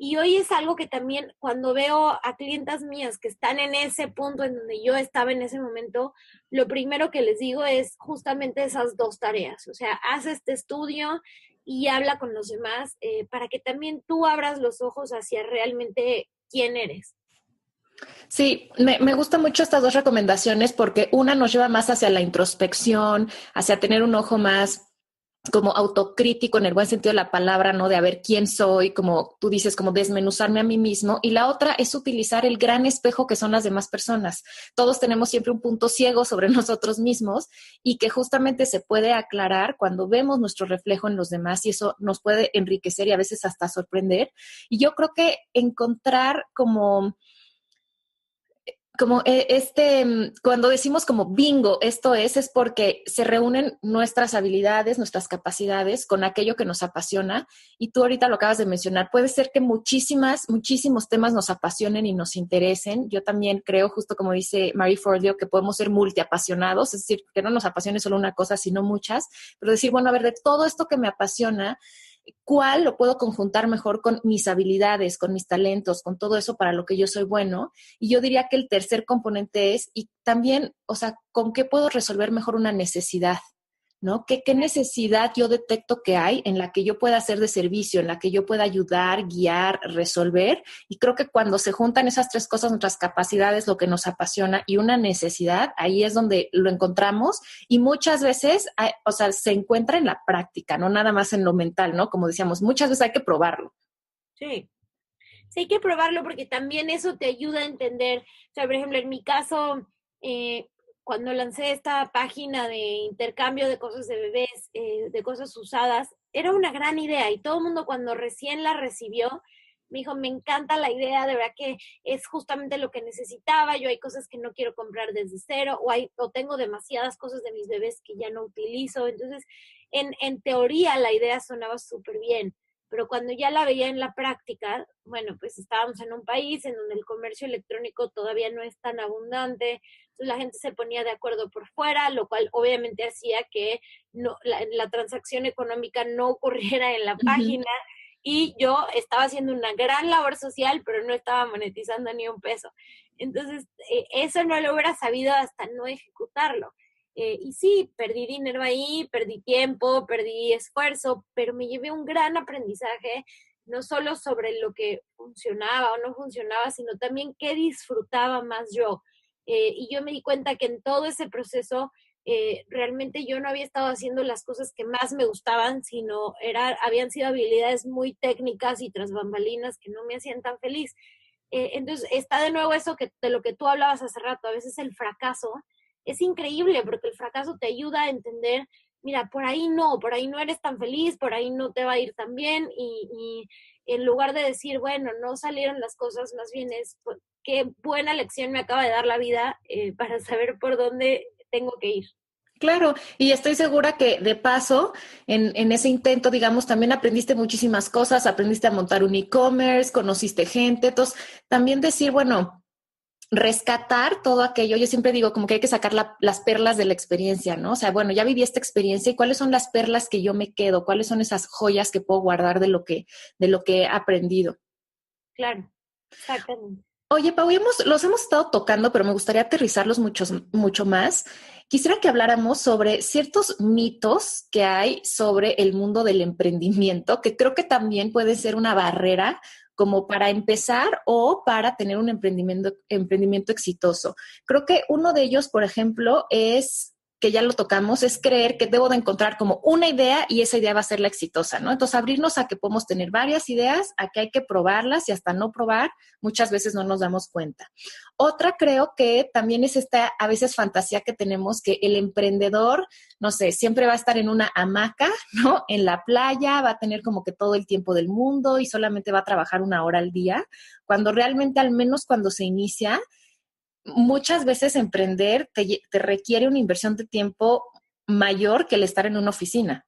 Y hoy es algo que también cuando veo a clientas mías que están en ese punto en donde yo estaba en ese momento, lo primero que les digo es justamente esas 2 tareas. O sea, haz este estudio y habla con los demás para que también tú abras los ojos hacia realmente quién eres. Sí, me gustan mucho estas 2 recomendaciones porque una nos lleva más hacia la introspección, hacia tener un ojo más como autocrítico en el buen sentido de la palabra, ¿no? De a ver quién soy, como tú dices, como desmenuzarme a mí mismo. Y la otra es utilizar el gran espejo que son las demás personas. Todos tenemos siempre un punto ciego sobre nosotros mismos y que justamente se puede aclarar cuando vemos nuestro reflejo en los demás y eso nos puede enriquecer y a veces hasta sorprender. Y yo creo que encontrar como cuando decimos como bingo, esto es porque se reúnen nuestras habilidades, nuestras capacidades con aquello que nos apasiona. Y tú ahorita lo acabas de mencionar, puede ser que muchísimos temas nos apasionen y nos interesen. Yo también creo, justo como dice Marie Forleo, que podemos ser multiapasionados, es decir, que no nos apasione solo una cosa, sino muchas, pero decir, bueno, a ver, de todo esto que me apasiona, ¿cuál lo puedo conjuntar mejor con mis habilidades, con mis talentos, con todo eso para lo que yo soy bueno? Y yo diría que el tercer componente es, y también, o sea, ¿con qué puedo resolver mejor una necesidad? ¿No? ¿Qué necesidad yo detecto que hay en la que yo pueda ser de servicio, en la que yo pueda ayudar, guiar, resolver? Y creo que cuando se juntan esas 3 cosas, nuestras capacidades, lo que nos apasiona y una necesidad, ahí es donde lo encontramos y muchas veces, se encuentra en la práctica, no nada más en lo mental, ¿no? Como decíamos, muchas veces hay que probarlo. Sí. Sí, hay que probarlo porque también eso te ayuda a entender. O sea, por ejemplo, en mi caso, eh, cuando lancé esta página de intercambio de cosas de bebés, de cosas usadas, era una gran idea y todo el mundo cuando recién la recibió me dijo, me encanta la idea, de verdad que es justamente lo que necesitaba, yo hay cosas que no quiero comprar desde cero o tengo demasiadas cosas de mis bebés que ya no utilizo. Entonces, en teoría la idea sonaba súper bien, pero cuando ya la veía en la práctica, bueno, pues estábamos en un país en donde el comercio electrónico todavía no es tan abundante, entonces la gente se ponía de acuerdo por fuera, lo cual obviamente hacía que no, la transacción económica no ocurriera en la Ujú. página, y yo estaba haciendo una gran labor social, pero no estaba monetizando ni un peso. Entonces, eso no lo hubiera sabido hasta no ejecutarlo. Y sí, perdí dinero ahí, perdí tiempo, perdí esfuerzo, pero me llevé un gran aprendizaje, no solo sobre lo que funcionaba o no funcionaba, sino también qué disfrutaba más yo. Y yo me di cuenta que en todo ese proceso realmente yo no había estado haciendo las cosas que más me gustaban, sino habían sido habilidades muy técnicas y tras bambalinas que no me hacían tan feliz. Entonces está de nuevo eso de lo que tú hablabas hace rato, a veces el fracaso es increíble porque el fracaso te ayuda a entender, mira, por ahí no eres tan feliz, por ahí no te va a ir tan bien y en lugar de decir, bueno, no salieron las cosas, más bien es, pues, qué buena lección me acaba de dar la vida para saber por dónde tengo que ir. Claro, y estoy segura que de paso, en ese intento, digamos, también aprendiste muchísimas cosas, aprendiste a montar un e-commerce, conociste gente, entonces también decir, bueno, rescatar todo aquello, yo siempre digo como que hay que sacar las perlas de la experiencia, ¿no? O sea, bueno, ya viví esta experiencia y cuáles son las perlas que yo me quedo, cuáles son esas joyas que puedo guardar de lo que he aprendido. Claro, exactamente. Oye, Pau, los hemos estado tocando, pero me gustaría aterrizarlos mucho más. Quisiera que habláramos sobre ciertos mitos que hay sobre el mundo del emprendimiento, que creo que también puede ser una barrera como para empezar o para tener un emprendimiento exitoso. Creo que uno de ellos, por ejemplo, es que ya lo tocamos, es creer que debo de encontrar como una idea y esa idea va a ser la exitosa, ¿no? Entonces, abrirnos a que podemos tener varias ideas, a que hay que probarlas y hasta no probar muchas veces no nos damos cuenta. Otra creo que también es esta a veces fantasía que tenemos que el emprendedor, no sé, siempre va a estar en una hamaca, ¿no? En la playa, va a tener como que todo el tiempo del mundo y solamente va a trabajar 1 hora al día, cuando realmente al menos cuando se inicia, muchas veces emprender te requiere una inversión de tiempo mayor que el estar en una oficina.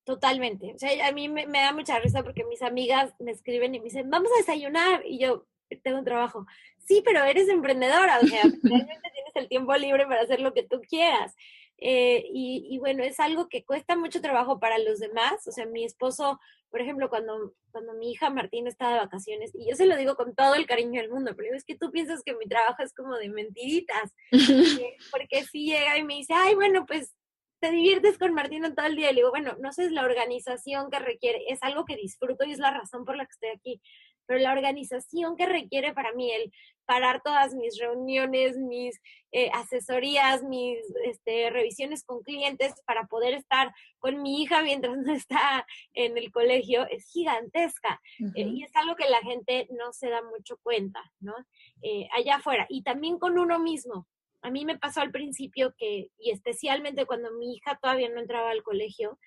Totalmente. O sea, a mí me da mucha risa porque mis amigas me escriben y me dicen, vamos a desayunar. Y yo tengo un trabajo. Sí, pero eres emprendedora. O sea, realmente tienes el tiempo libre para hacer lo que tú quieras. Y bueno, es algo que cuesta mucho trabajo para los demás. O sea, mi esposo, por ejemplo, cuando mi hija Martín está de vacaciones, y yo se lo digo con todo el cariño del mundo, pero es que tú piensas que mi trabajo es como de mentiritas. Porque si llega y me dice, ay, bueno, pues te diviertes con Martina todo el día. Y le digo, bueno, no sé, es la organización que requiere, es algo que disfruto y es la razón por la que estoy aquí, pero la organización que requiere para mí el parar todas mis reuniones, mis asesorías, mis revisiones con clientes para poder estar con mi hija mientras no está en el colegio es gigantesca. Y es algo que la gente no se da mucho cuenta, ¿no? Allá afuera. Y también con uno mismo. A mí me pasó al principio y especialmente cuando mi hija todavía no entraba al colegio,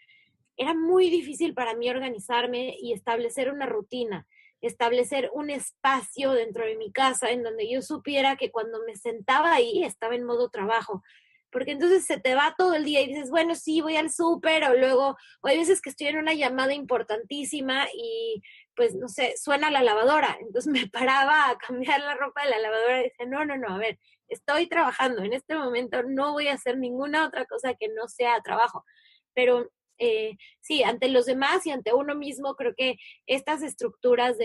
era muy difícil para mí organizarme y establecer una rutina, establecer un espacio dentro de mi casa en donde yo supiera que cuando me sentaba ahí estaba en modo trabajo. Porque entonces se te va todo el día y dices, bueno, sí, voy al súper, o luego, o hay veces que estoy en una llamada importantísima y pues, no sé, suena la lavadora. Entonces me paraba a cambiar la ropa de la lavadora y decía, no, no, no, a ver, estoy trabajando, en este momento no voy a hacer ninguna otra cosa que no sea trabajo. Pero sí, ante los demás y ante uno mismo, creo que estas estructuras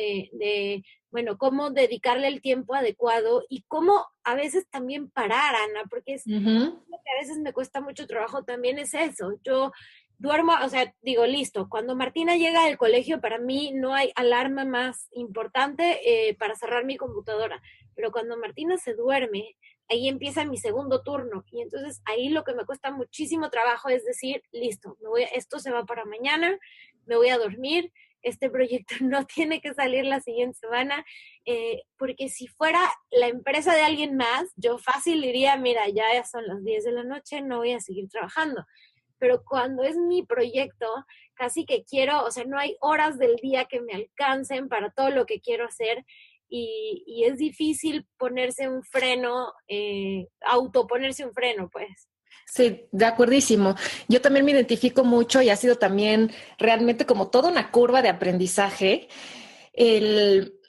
bueno, cómo dedicarle el tiempo adecuado y cómo a veces también parar, Ana, porque es Ujú. lo que a veces me cuesta mucho trabajo también es eso. Yo duermo, o sea, digo, listo, cuando Martina llega del colegio, para mí no hay alarma más importante para cerrar mi computadora, pero cuando Martina se duerme, ahí empieza mi segundo turno y entonces ahí lo que me cuesta muchísimo trabajo es decir, listo, esto se va para mañana, me voy a dormir este proyecto no tiene que salir la siguiente semana, porque si fuera la empresa de alguien más, yo fácil diría, mira, ya son las 10 de la noche, no voy a seguir trabajando. Pero cuando es mi proyecto, casi que quiero, o sea, no hay horas del día que me alcancen para todo lo que quiero hacer, y es difícil ponerse un freno, autoponerse un freno, pues. Sí, de acuerdísimo. Yo también me identifico mucho y ha sido también realmente como toda una curva de aprendizaje. El,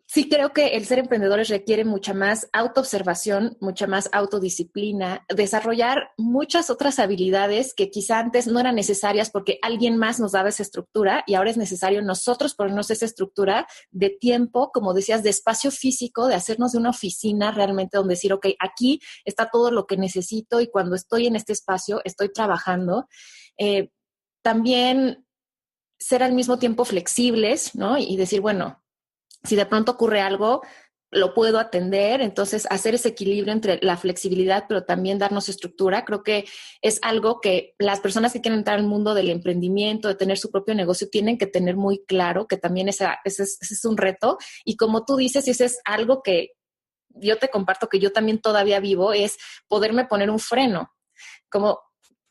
Sí, creo que el ser emprendedores requiere mucha más autoobservación, mucha más autodisciplina, desarrollar muchas otras habilidades que quizá antes no eran necesarias porque alguien más nos daba esa estructura y ahora es necesario nosotros ponernos esa estructura de tiempo, como decías, de espacio físico, de hacernos de una oficina realmente donde decir, ok, aquí está todo lo que necesito y cuando estoy en este espacio estoy trabajando. También ser al mismo tiempo flexibles, ¿no? Y decir, bueno, si de pronto ocurre algo, lo puedo atender. Entonces, hacer ese equilibrio entre la flexibilidad, pero también darnos estructura, creo que es algo que las personas que quieren entrar al mundo del emprendimiento, de tener su propio negocio, tienen que tener muy claro que también ese es un reto. Y como tú dices, ese es algo que yo te comparto que yo también todavía vivo, es poderme poner un freno. Como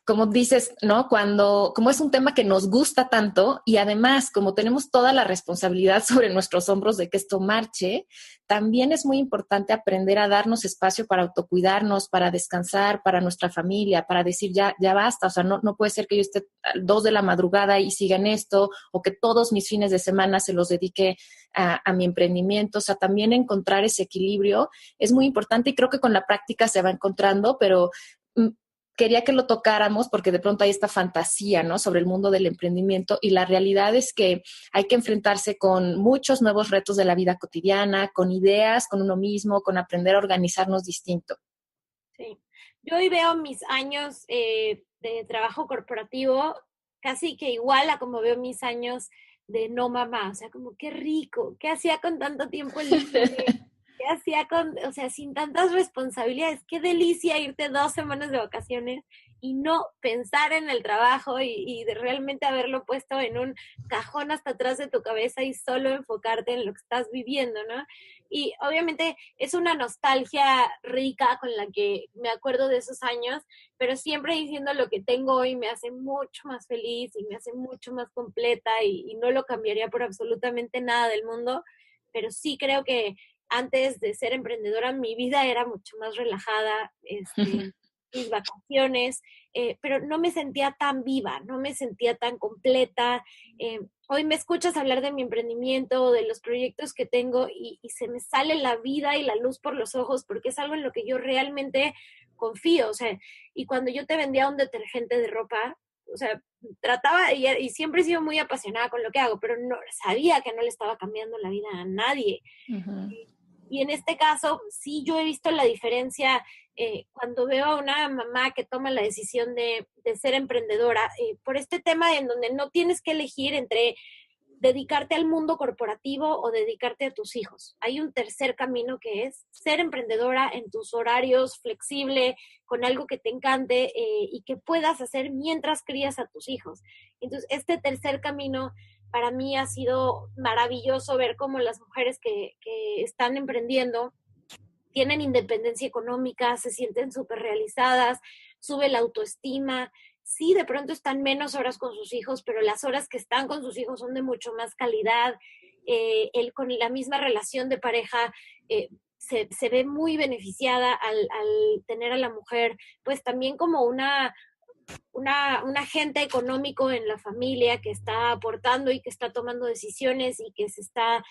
como dices, ¿no? Como es un tema que nos gusta tanto y además, como tenemos toda la responsabilidad sobre nuestros hombros de que esto marche, también es muy importante aprender a darnos espacio para autocuidarnos, para descansar, para nuestra familia, para decir ya basta. O sea, no puede ser que yo esté a 2 de la madrugada y siga en esto, o que todos mis fines de semana se los dedique a mi emprendimiento. O sea, también encontrar ese equilibrio es muy importante y creo que con la práctica se va encontrando, pero quería que lo tocáramos porque de pronto hay esta fantasía, ¿no? Sobre el mundo del emprendimiento y la realidad es que hay que enfrentarse con muchos nuevos retos de la vida cotidiana, con ideas, con uno mismo, con aprender a organizarnos distinto. Sí. Yo hoy veo mis años de trabajo corporativo casi que igual a como veo mis años de no mamá, o sea, como qué rico, qué hacía con tanto tiempo libre, qué hacía con, o sea, sin tantas responsabilidades, qué delicia irte 2 semanas de vacaciones y no pensar en el trabajo y de realmente haberlo puesto en un cajón hasta atrás de tu cabeza y solo enfocarte en lo que estás viviendo, ¿no? Y obviamente es una nostalgia rica con la que me acuerdo de esos años, pero siempre diciendo lo que tengo hoy me hace mucho más feliz y me hace mucho más completa y no lo cambiaría por absolutamente nada del mundo, pero sí creo que antes de ser emprendedora mi vida era mucho más relajada, mis vacaciones, pero no me sentía tan viva, no me sentía tan completa. Hoy me escuchas hablar de mi emprendimiento, de los proyectos que tengo y se me sale la vida y la luz por los ojos porque es algo en lo que yo realmente confío, o sea, y cuando yo te vendía un detergente de ropa, o sea, trataba y siempre he sido muy apasionada con lo que hago, pero no sabía que no le estaba cambiando la vida a nadie. Uh-huh. Y en este caso, sí, yo he visto la diferencia cuando veo a una mamá que toma la decisión de ser emprendedora, por este tema en donde no tienes que elegir entre dedicarte al mundo corporativo o dedicarte a tus hijos. Hay un tercer camino que es ser emprendedora en tus horarios, flexible, con algo que te encante y que puedas hacer mientras crías a tus hijos. Entonces, este tercer camino para mí ha sido maravilloso ver cómo las mujeres que están emprendiendo tienen independencia económica, se sienten súper realizadas, sube la autoestima. Sí, de pronto están menos horas con sus hijos, pero las horas que están con sus hijos son de mucho más calidad. Él con la misma relación de pareja se ve muy beneficiada al tener a la mujer, pues también como un agente económico en la familia que está aportando y que está tomando decisiones y que se está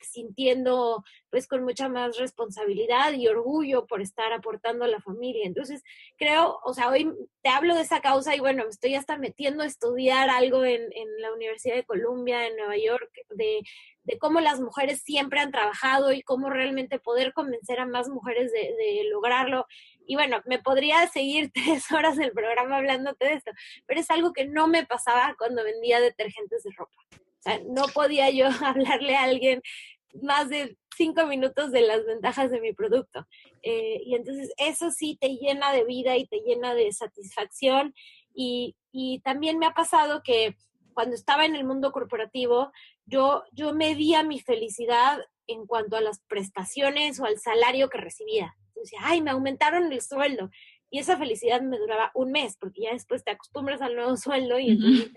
sintiendo pues con mucha más responsabilidad y orgullo por estar aportando a la familia. Entonces creo, o sea, hoy te hablo de esa causa y bueno, me estoy hasta metiendo a estudiar algo en la Universidad de Columbia, en Nueva York, de cómo las mujeres siempre han trabajado y cómo realmente poder convencer a más mujeres de lograrlo. Y bueno, me podría seguir 3 horas del programa hablándote de esto, pero es algo que no me pasaba cuando vendía detergentes de ropa. O sea, no podía yo hablarle a alguien más de 5 minutos de las ventajas de mi producto. Y entonces eso sí te llena de vida y te llena de satisfacción. Y también me ha pasado que cuando estaba en el mundo corporativo, yo medía mi felicidad en cuanto a las prestaciones o al salario que recibía. Entonces, ay, me aumentaron el sueldo. Y esa felicidad me duraba un mes, porque ya después te acostumbras al nuevo sueldo y entonces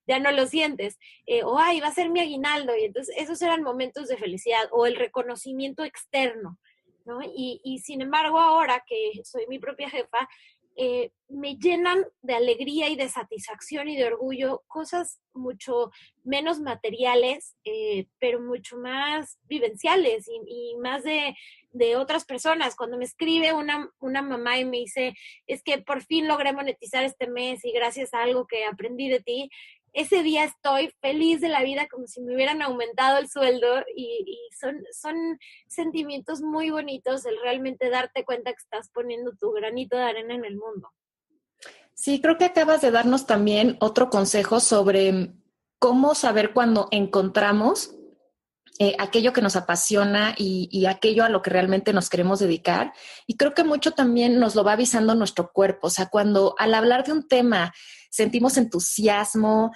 ya no lo sientes. O, ay, va a ser mi aguinaldo. Y entonces esos eran momentos de felicidad o el reconocimiento externo, ¿no? Y sin embargo, ahora que soy mi propia jefa, me llenan de alegría y de satisfacción y de orgullo cosas mucho menos materiales, pero mucho más vivenciales y más de otras personas. Cuando me escribe una mamá y me dice, es que por fin logré monetizar este mes y gracias a algo que aprendí de ti, ese día estoy feliz de la vida como si me hubieran aumentado el sueldo y son sentimientos muy bonitos el realmente darte cuenta que estás poniendo tu granito de arena en el mundo. Sí, creo que acabas de darnos también otro consejo sobre cómo saber cuando encontramos aquello que nos apasiona y aquello a lo que realmente nos queremos dedicar. Y creo que mucho también nos lo va avisando nuestro cuerpo. O sea, cuando al hablar de un tema sentimos entusiasmo,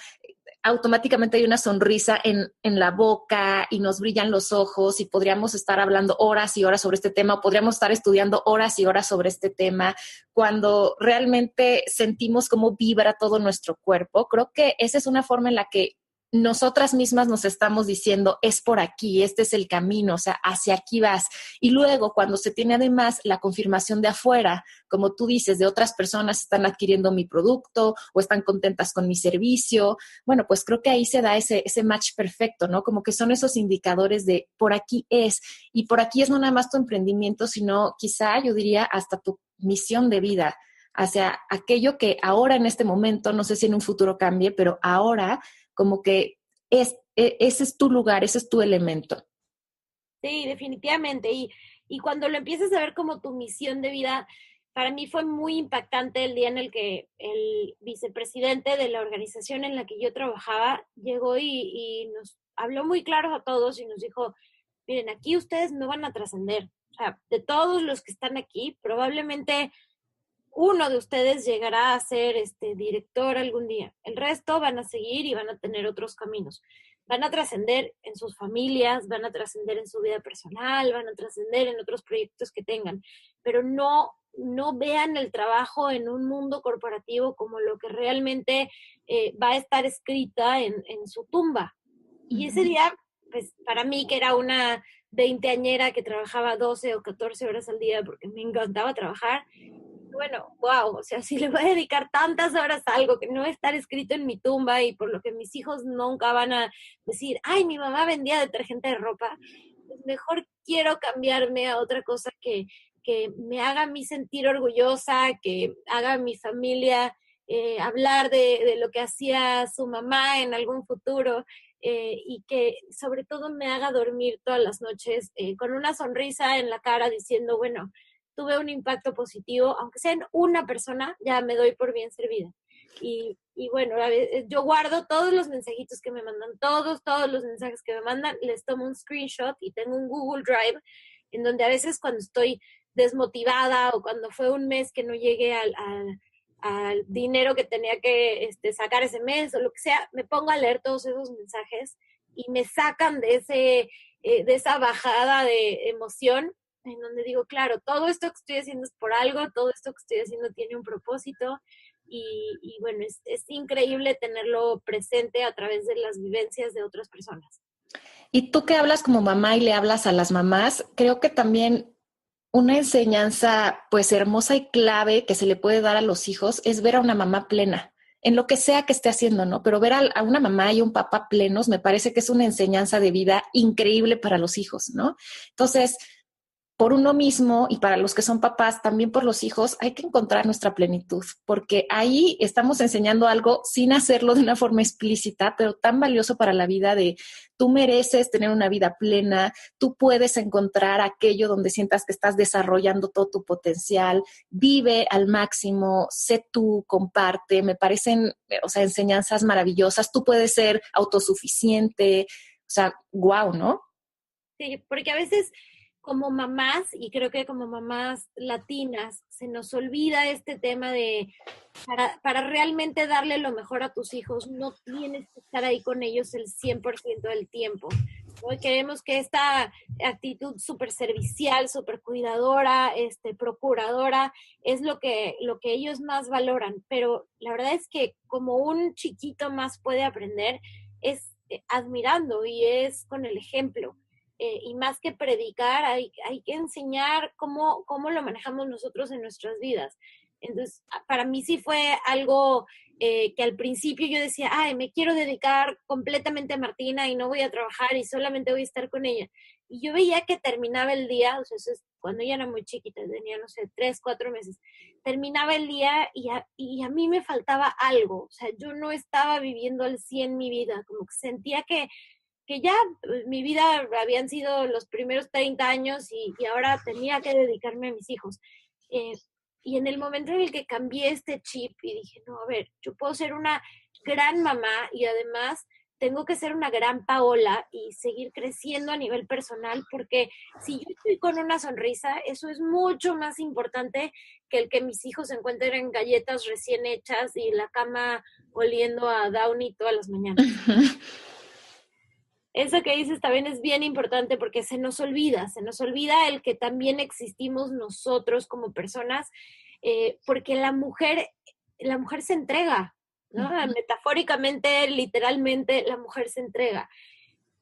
automáticamente hay una sonrisa en la boca y nos brillan los ojos y podríamos estar hablando horas y horas sobre este tema o podríamos estar estudiando horas y horas sobre este tema. Cuando realmente sentimos cómo vibra todo nuestro cuerpo, creo que esa es una forma en la que nosotras mismas nos estamos diciendo, es por aquí, este es el camino, o sea, hacia aquí vas. Y luego, cuando se tiene además la confirmación de afuera, como tú dices, de otras personas están adquiriendo mi producto o están contentas con mi servicio, bueno, pues creo que ahí se da ese match perfecto, ¿no? Como que son esos indicadores de por aquí es, y por aquí es no nada más tu emprendimiento, sino quizá yo diría hasta tu misión de vida, hacia aquello que ahora en este momento, no sé si en un futuro cambie, pero ahora como que ese es tu lugar, ese es tu elemento. Sí, definitivamente. Y cuando lo empiezas a ver como tu misión de vida, para mí fue muy impactante el día en el que el vicepresidente de la organización en la que yo trabajaba llegó y nos habló muy claro a todos y nos dijo, miren, aquí ustedes no van a trascender. O sea, de todos los que están aquí, probablemente uno de ustedes llegará a ser director algún día. El resto van a seguir y van a tener otros caminos. Van a trascender en sus familias, van a trascender en su vida personal, van a trascender en otros proyectos que tengan, pero no vean el trabajo en un mundo corporativo como lo que realmente va a estar escrita en su tumba. Y ese día, pues para mí que era una veinteañera que trabajaba 12 o 14 horas al día porque me encantaba trabajar, bueno, wow, o sea, si le voy a dedicar tantas horas a algo que no va a estar escrito en mi tumba y por lo que mis hijos nunca van a decir, ay, mi mamá vendía detergente de ropa, pues mejor quiero cambiarme a otra cosa que me haga a mí sentir orgullosa, que haga a mi familia hablar de lo que hacía su mamá en algún futuro. Y que sobre todo me haga dormir todas las noches con una sonrisa en la cara diciendo, bueno, tuve un impacto positivo, aunque sea en una persona, ya me doy por bien servida. Y bueno, yo guardo todos los mensajitos que me mandan, todos los mensajes que me mandan, les tomo un screenshot y tengo un Google Drive en donde a veces cuando estoy desmotivada o cuando fue un mes que no llegué al dinero que tenía que sacar ese mes o lo que sea, me pongo a leer todos esos mensajes y me sacan de esa bajada de emoción en donde digo, claro, todo esto que estoy haciendo es por algo, todo esto que estoy haciendo tiene un propósito y bueno, es increíble tenerlo presente a través de las vivencias de otras personas. Y tú que hablas como mamá y le hablas a las mamás, creo que también una enseñanza pues hermosa y clave que se le puede dar a los hijos es ver a una mamá plena en lo que sea que esté haciendo, ¿no? Pero ver a una mamá y un papá plenos me parece que es una enseñanza de vida increíble para los hijos, ¿no? Entonces, por uno mismo y para los que son papás, también por los hijos, hay que encontrar nuestra plenitud, porque ahí estamos enseñando algo sin hacerlo de una forma explícita, pero tan valioso para la vida de tú mereces tener una vida plena, tú puedes encontrar aquello donde sientas que estás desarrollando todo tu potencial, vive al máximo, sé tú, comparte, me parecen, o sea, enseñanzas maravillosas, tú puedes ser autosuficiente, o sea, wow, ¿no? Sí, porque a veces como mamás, y creo que como mamás latinas, se nos olvida este tema de para realmente darle lo mejor a tus hijos, no tienes que estar ahí con ellos el 100% del tiempo, ¿no? Y queremos que esta actitud súper servicial, súper cuidadora, procuradora, es lo que ellos más valoran. Pero la verdad es que como un chiquito más puede aprender, es admirando y es con el ejemplo. Y más que predicar, hay que enseñar cómo lo manejamos nosotros en nuestras vidas. Entonces, para mí sí fue algo que al principio yo decía, ay, me quiero dedicar completamente a Martina y no voy a trabajar y solamente voy a estar con ella. Y yo veía que terminaba el día, o sea, eso es cuando ella era muy chiquita, tenía, no sé, 3, 4 meses, terminaba el día y a mí me faltaba algo, o sea, yo no estaba viviendo al 100 mi vida, como que sentía que ya mi vida habían sido los primeros 30 años y ahora tenía que dedicarme a mis hijos. Eh, y en el momento en el que cambié este chip y dije, no, a ver, yo puedo ser una gran mamá y además tengo que ser una gran Paola y seguir creciendo a nivel personal, porque si yo estoy con una sonrisa, eso es mucho más importante que el que mis hijos se encuentren galletas recién hechas y la cama oliendo a Downy todas las mañanas. Eso que dices también es bien importante porque se nos olvida el que también existimos nosotros como personas, porque la mujer se entrega, ¿no? Metafóricamente, literalmente, la mujer se entrega.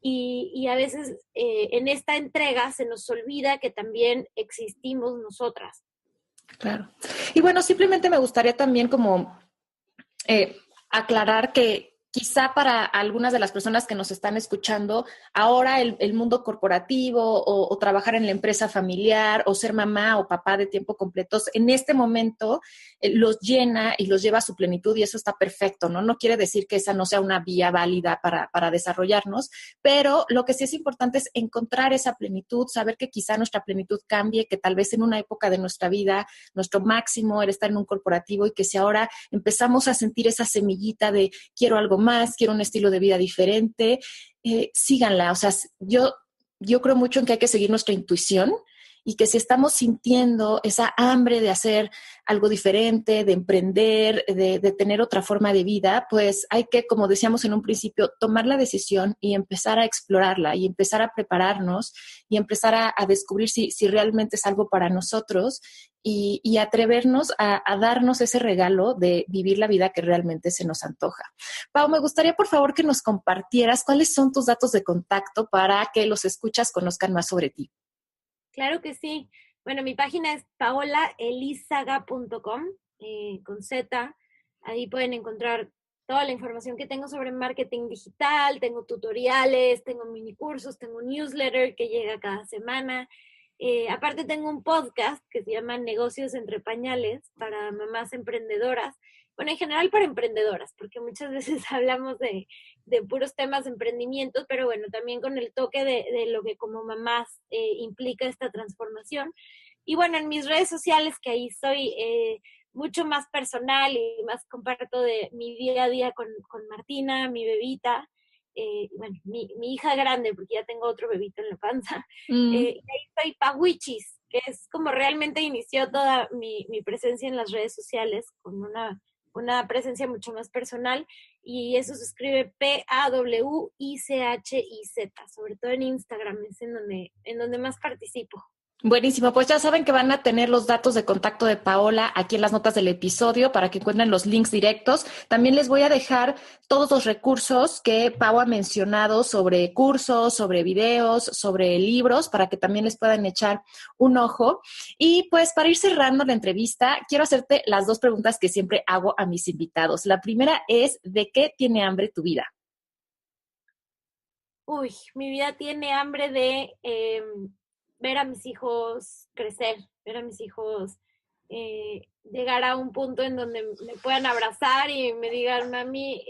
Y a veces en esta entrega se nos olvida que también existimos nosotras. Claro. Y bueno, simplemente me gustaría también como aclarar que quizá para algunas de las personas que nos están escuchando, ahora el mundo corporativo o trabajar en la empresa familiar o ser mamá o papá de tiempo completos, en este momento los llena y los lleva a su plenitud y eso está perfecto, ¿no? No quiere decir que esa no sea una vía válida para desarrollarnos, pero lo que sí es importante es encontrar esa plenitud, saber que quizá nuestra plenitud cambie, que tal vez en una época de nuestra vida nuestro máximo era estar en un corporativo y que si ahora empezamos a sentir esa semillita de quiero algo más, quiero un estilo de vida diferente, síganla. O sea, yo creo mucho en que hay que seguir nuestra intuición y que si estamos sintiendo esa hambre de hacer algo diferente, de emprender, de tener otra forma de vida, pues hay que, como decíamos en un principio, tomar la decisión y empezar a explorarla y empezar a prepararnos y empezar a descubrir si realmente es algo para nosotros y atrevernos a darnos ese regalo de vivir la vida que realmente se nos antoja. Pau, me gustaría por favor que nos compartieras cuáles son tus datos de contacto para que los escuchas conozcan más sobre ti. Claro que sí. Bueno, mi página es paolaelizaga.com, con Z. Ahí pueden encontrar toda la información que tengo sobre marketing digital, tengo tutoriales, tengo mini cursos, tengo un newsletter que llega cada semana. Aparte tengo un podcast que se llama Negocios entre Pañales para mamás emprendedoras. Bueno, en general para emprendedoras, porque muchas veces hablamos de puros temas de emprendimiento, pero bueno, también con el toque de lo que como mamás implica esta transformación. Y bueno, en mis redes sociales, que ahí soy mucho más personal y más comparto de mi día a día con Martina, mi bebita, bueno, mi hija grande, porque ya tengo otro bebito en la panza, y ahí soy Pawichis, que es como realmente inició toda mi presencia en las redes sociales, con una presencia mucho más personal, y eso se escribe Pawichiz, sobre todo en Instagram, es en donde más participo. Buenísimo, pues ya saben que van a tener los datos de contacto de Paola aquí en las notas del episodio para que encuentren los links directos. También les voy a dejar todos los recursos que Pau ha mencionado sobre cursos, sobre videos, sobre libros, para que también les puedan echar un ojo. Y pues para ir cerrando la entrevista, quiero hacerte las dos preguntas que siempre hago a mis invitados. La primera es, ¿de qué tiene hambre tu vida? Uy, mi vida tiene hambre de ver a mis hijos crecer, ver a mis hijos llegar a un punto en donde me puedan abrazar y me digan, mami,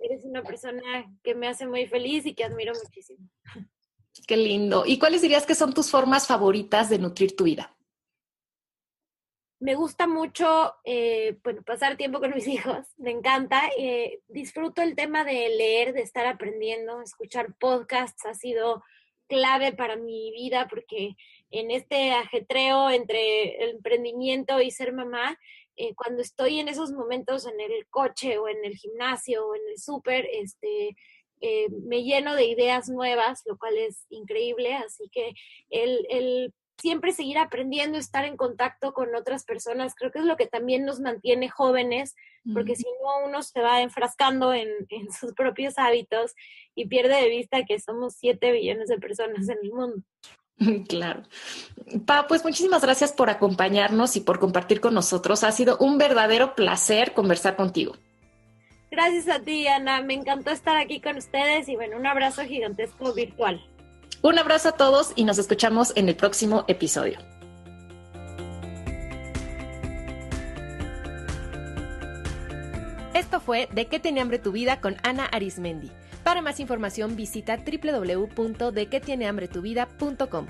eres una persona que me hace muy feliz y que admiro muchísimo. Qué lindo. ¿Y cuáles dirías que son tus formas favoritas de nutrir tu vida? Me gusta mucho, bueno, pasar tiempo con mis hijos, me encanta. Disfruto el tema de leer, de estar aprendiendo, escuchar podcasts ha sido clave para mi vida porque en este ajetreo entre el emprendimiento y ser mamá, cuando estoy en esos momentos en el coche o en el gimnasio o en el súper, me lleno de ideas nuevas, lo cual es increíble. Así que el siempre seguir aprendiendo, estar en contacto con otras personas, creo que es lo que también nos mantiene jóvenes, porque si no uno se va enfrascando en sus propios hábitos y pierde de vista que somos 7 billones de personas en el mundo. Claro. Pa, pues muchísimas gracias por acompañarnos y por compartir con nosotros. Ha sido un verdadero placer conversar contigo. Gracias a ti, Ana. Me encantó estar aquí con ustedes y bueno, un abrazo gigantesco virtual. Un abrazo a todos y nos escuchamos en el próximo episodio. Esto fue ¿De qué tiene hambre tu vida? Con Ana Arismendi. Para más información visita www.dequetienehambretuvida.com.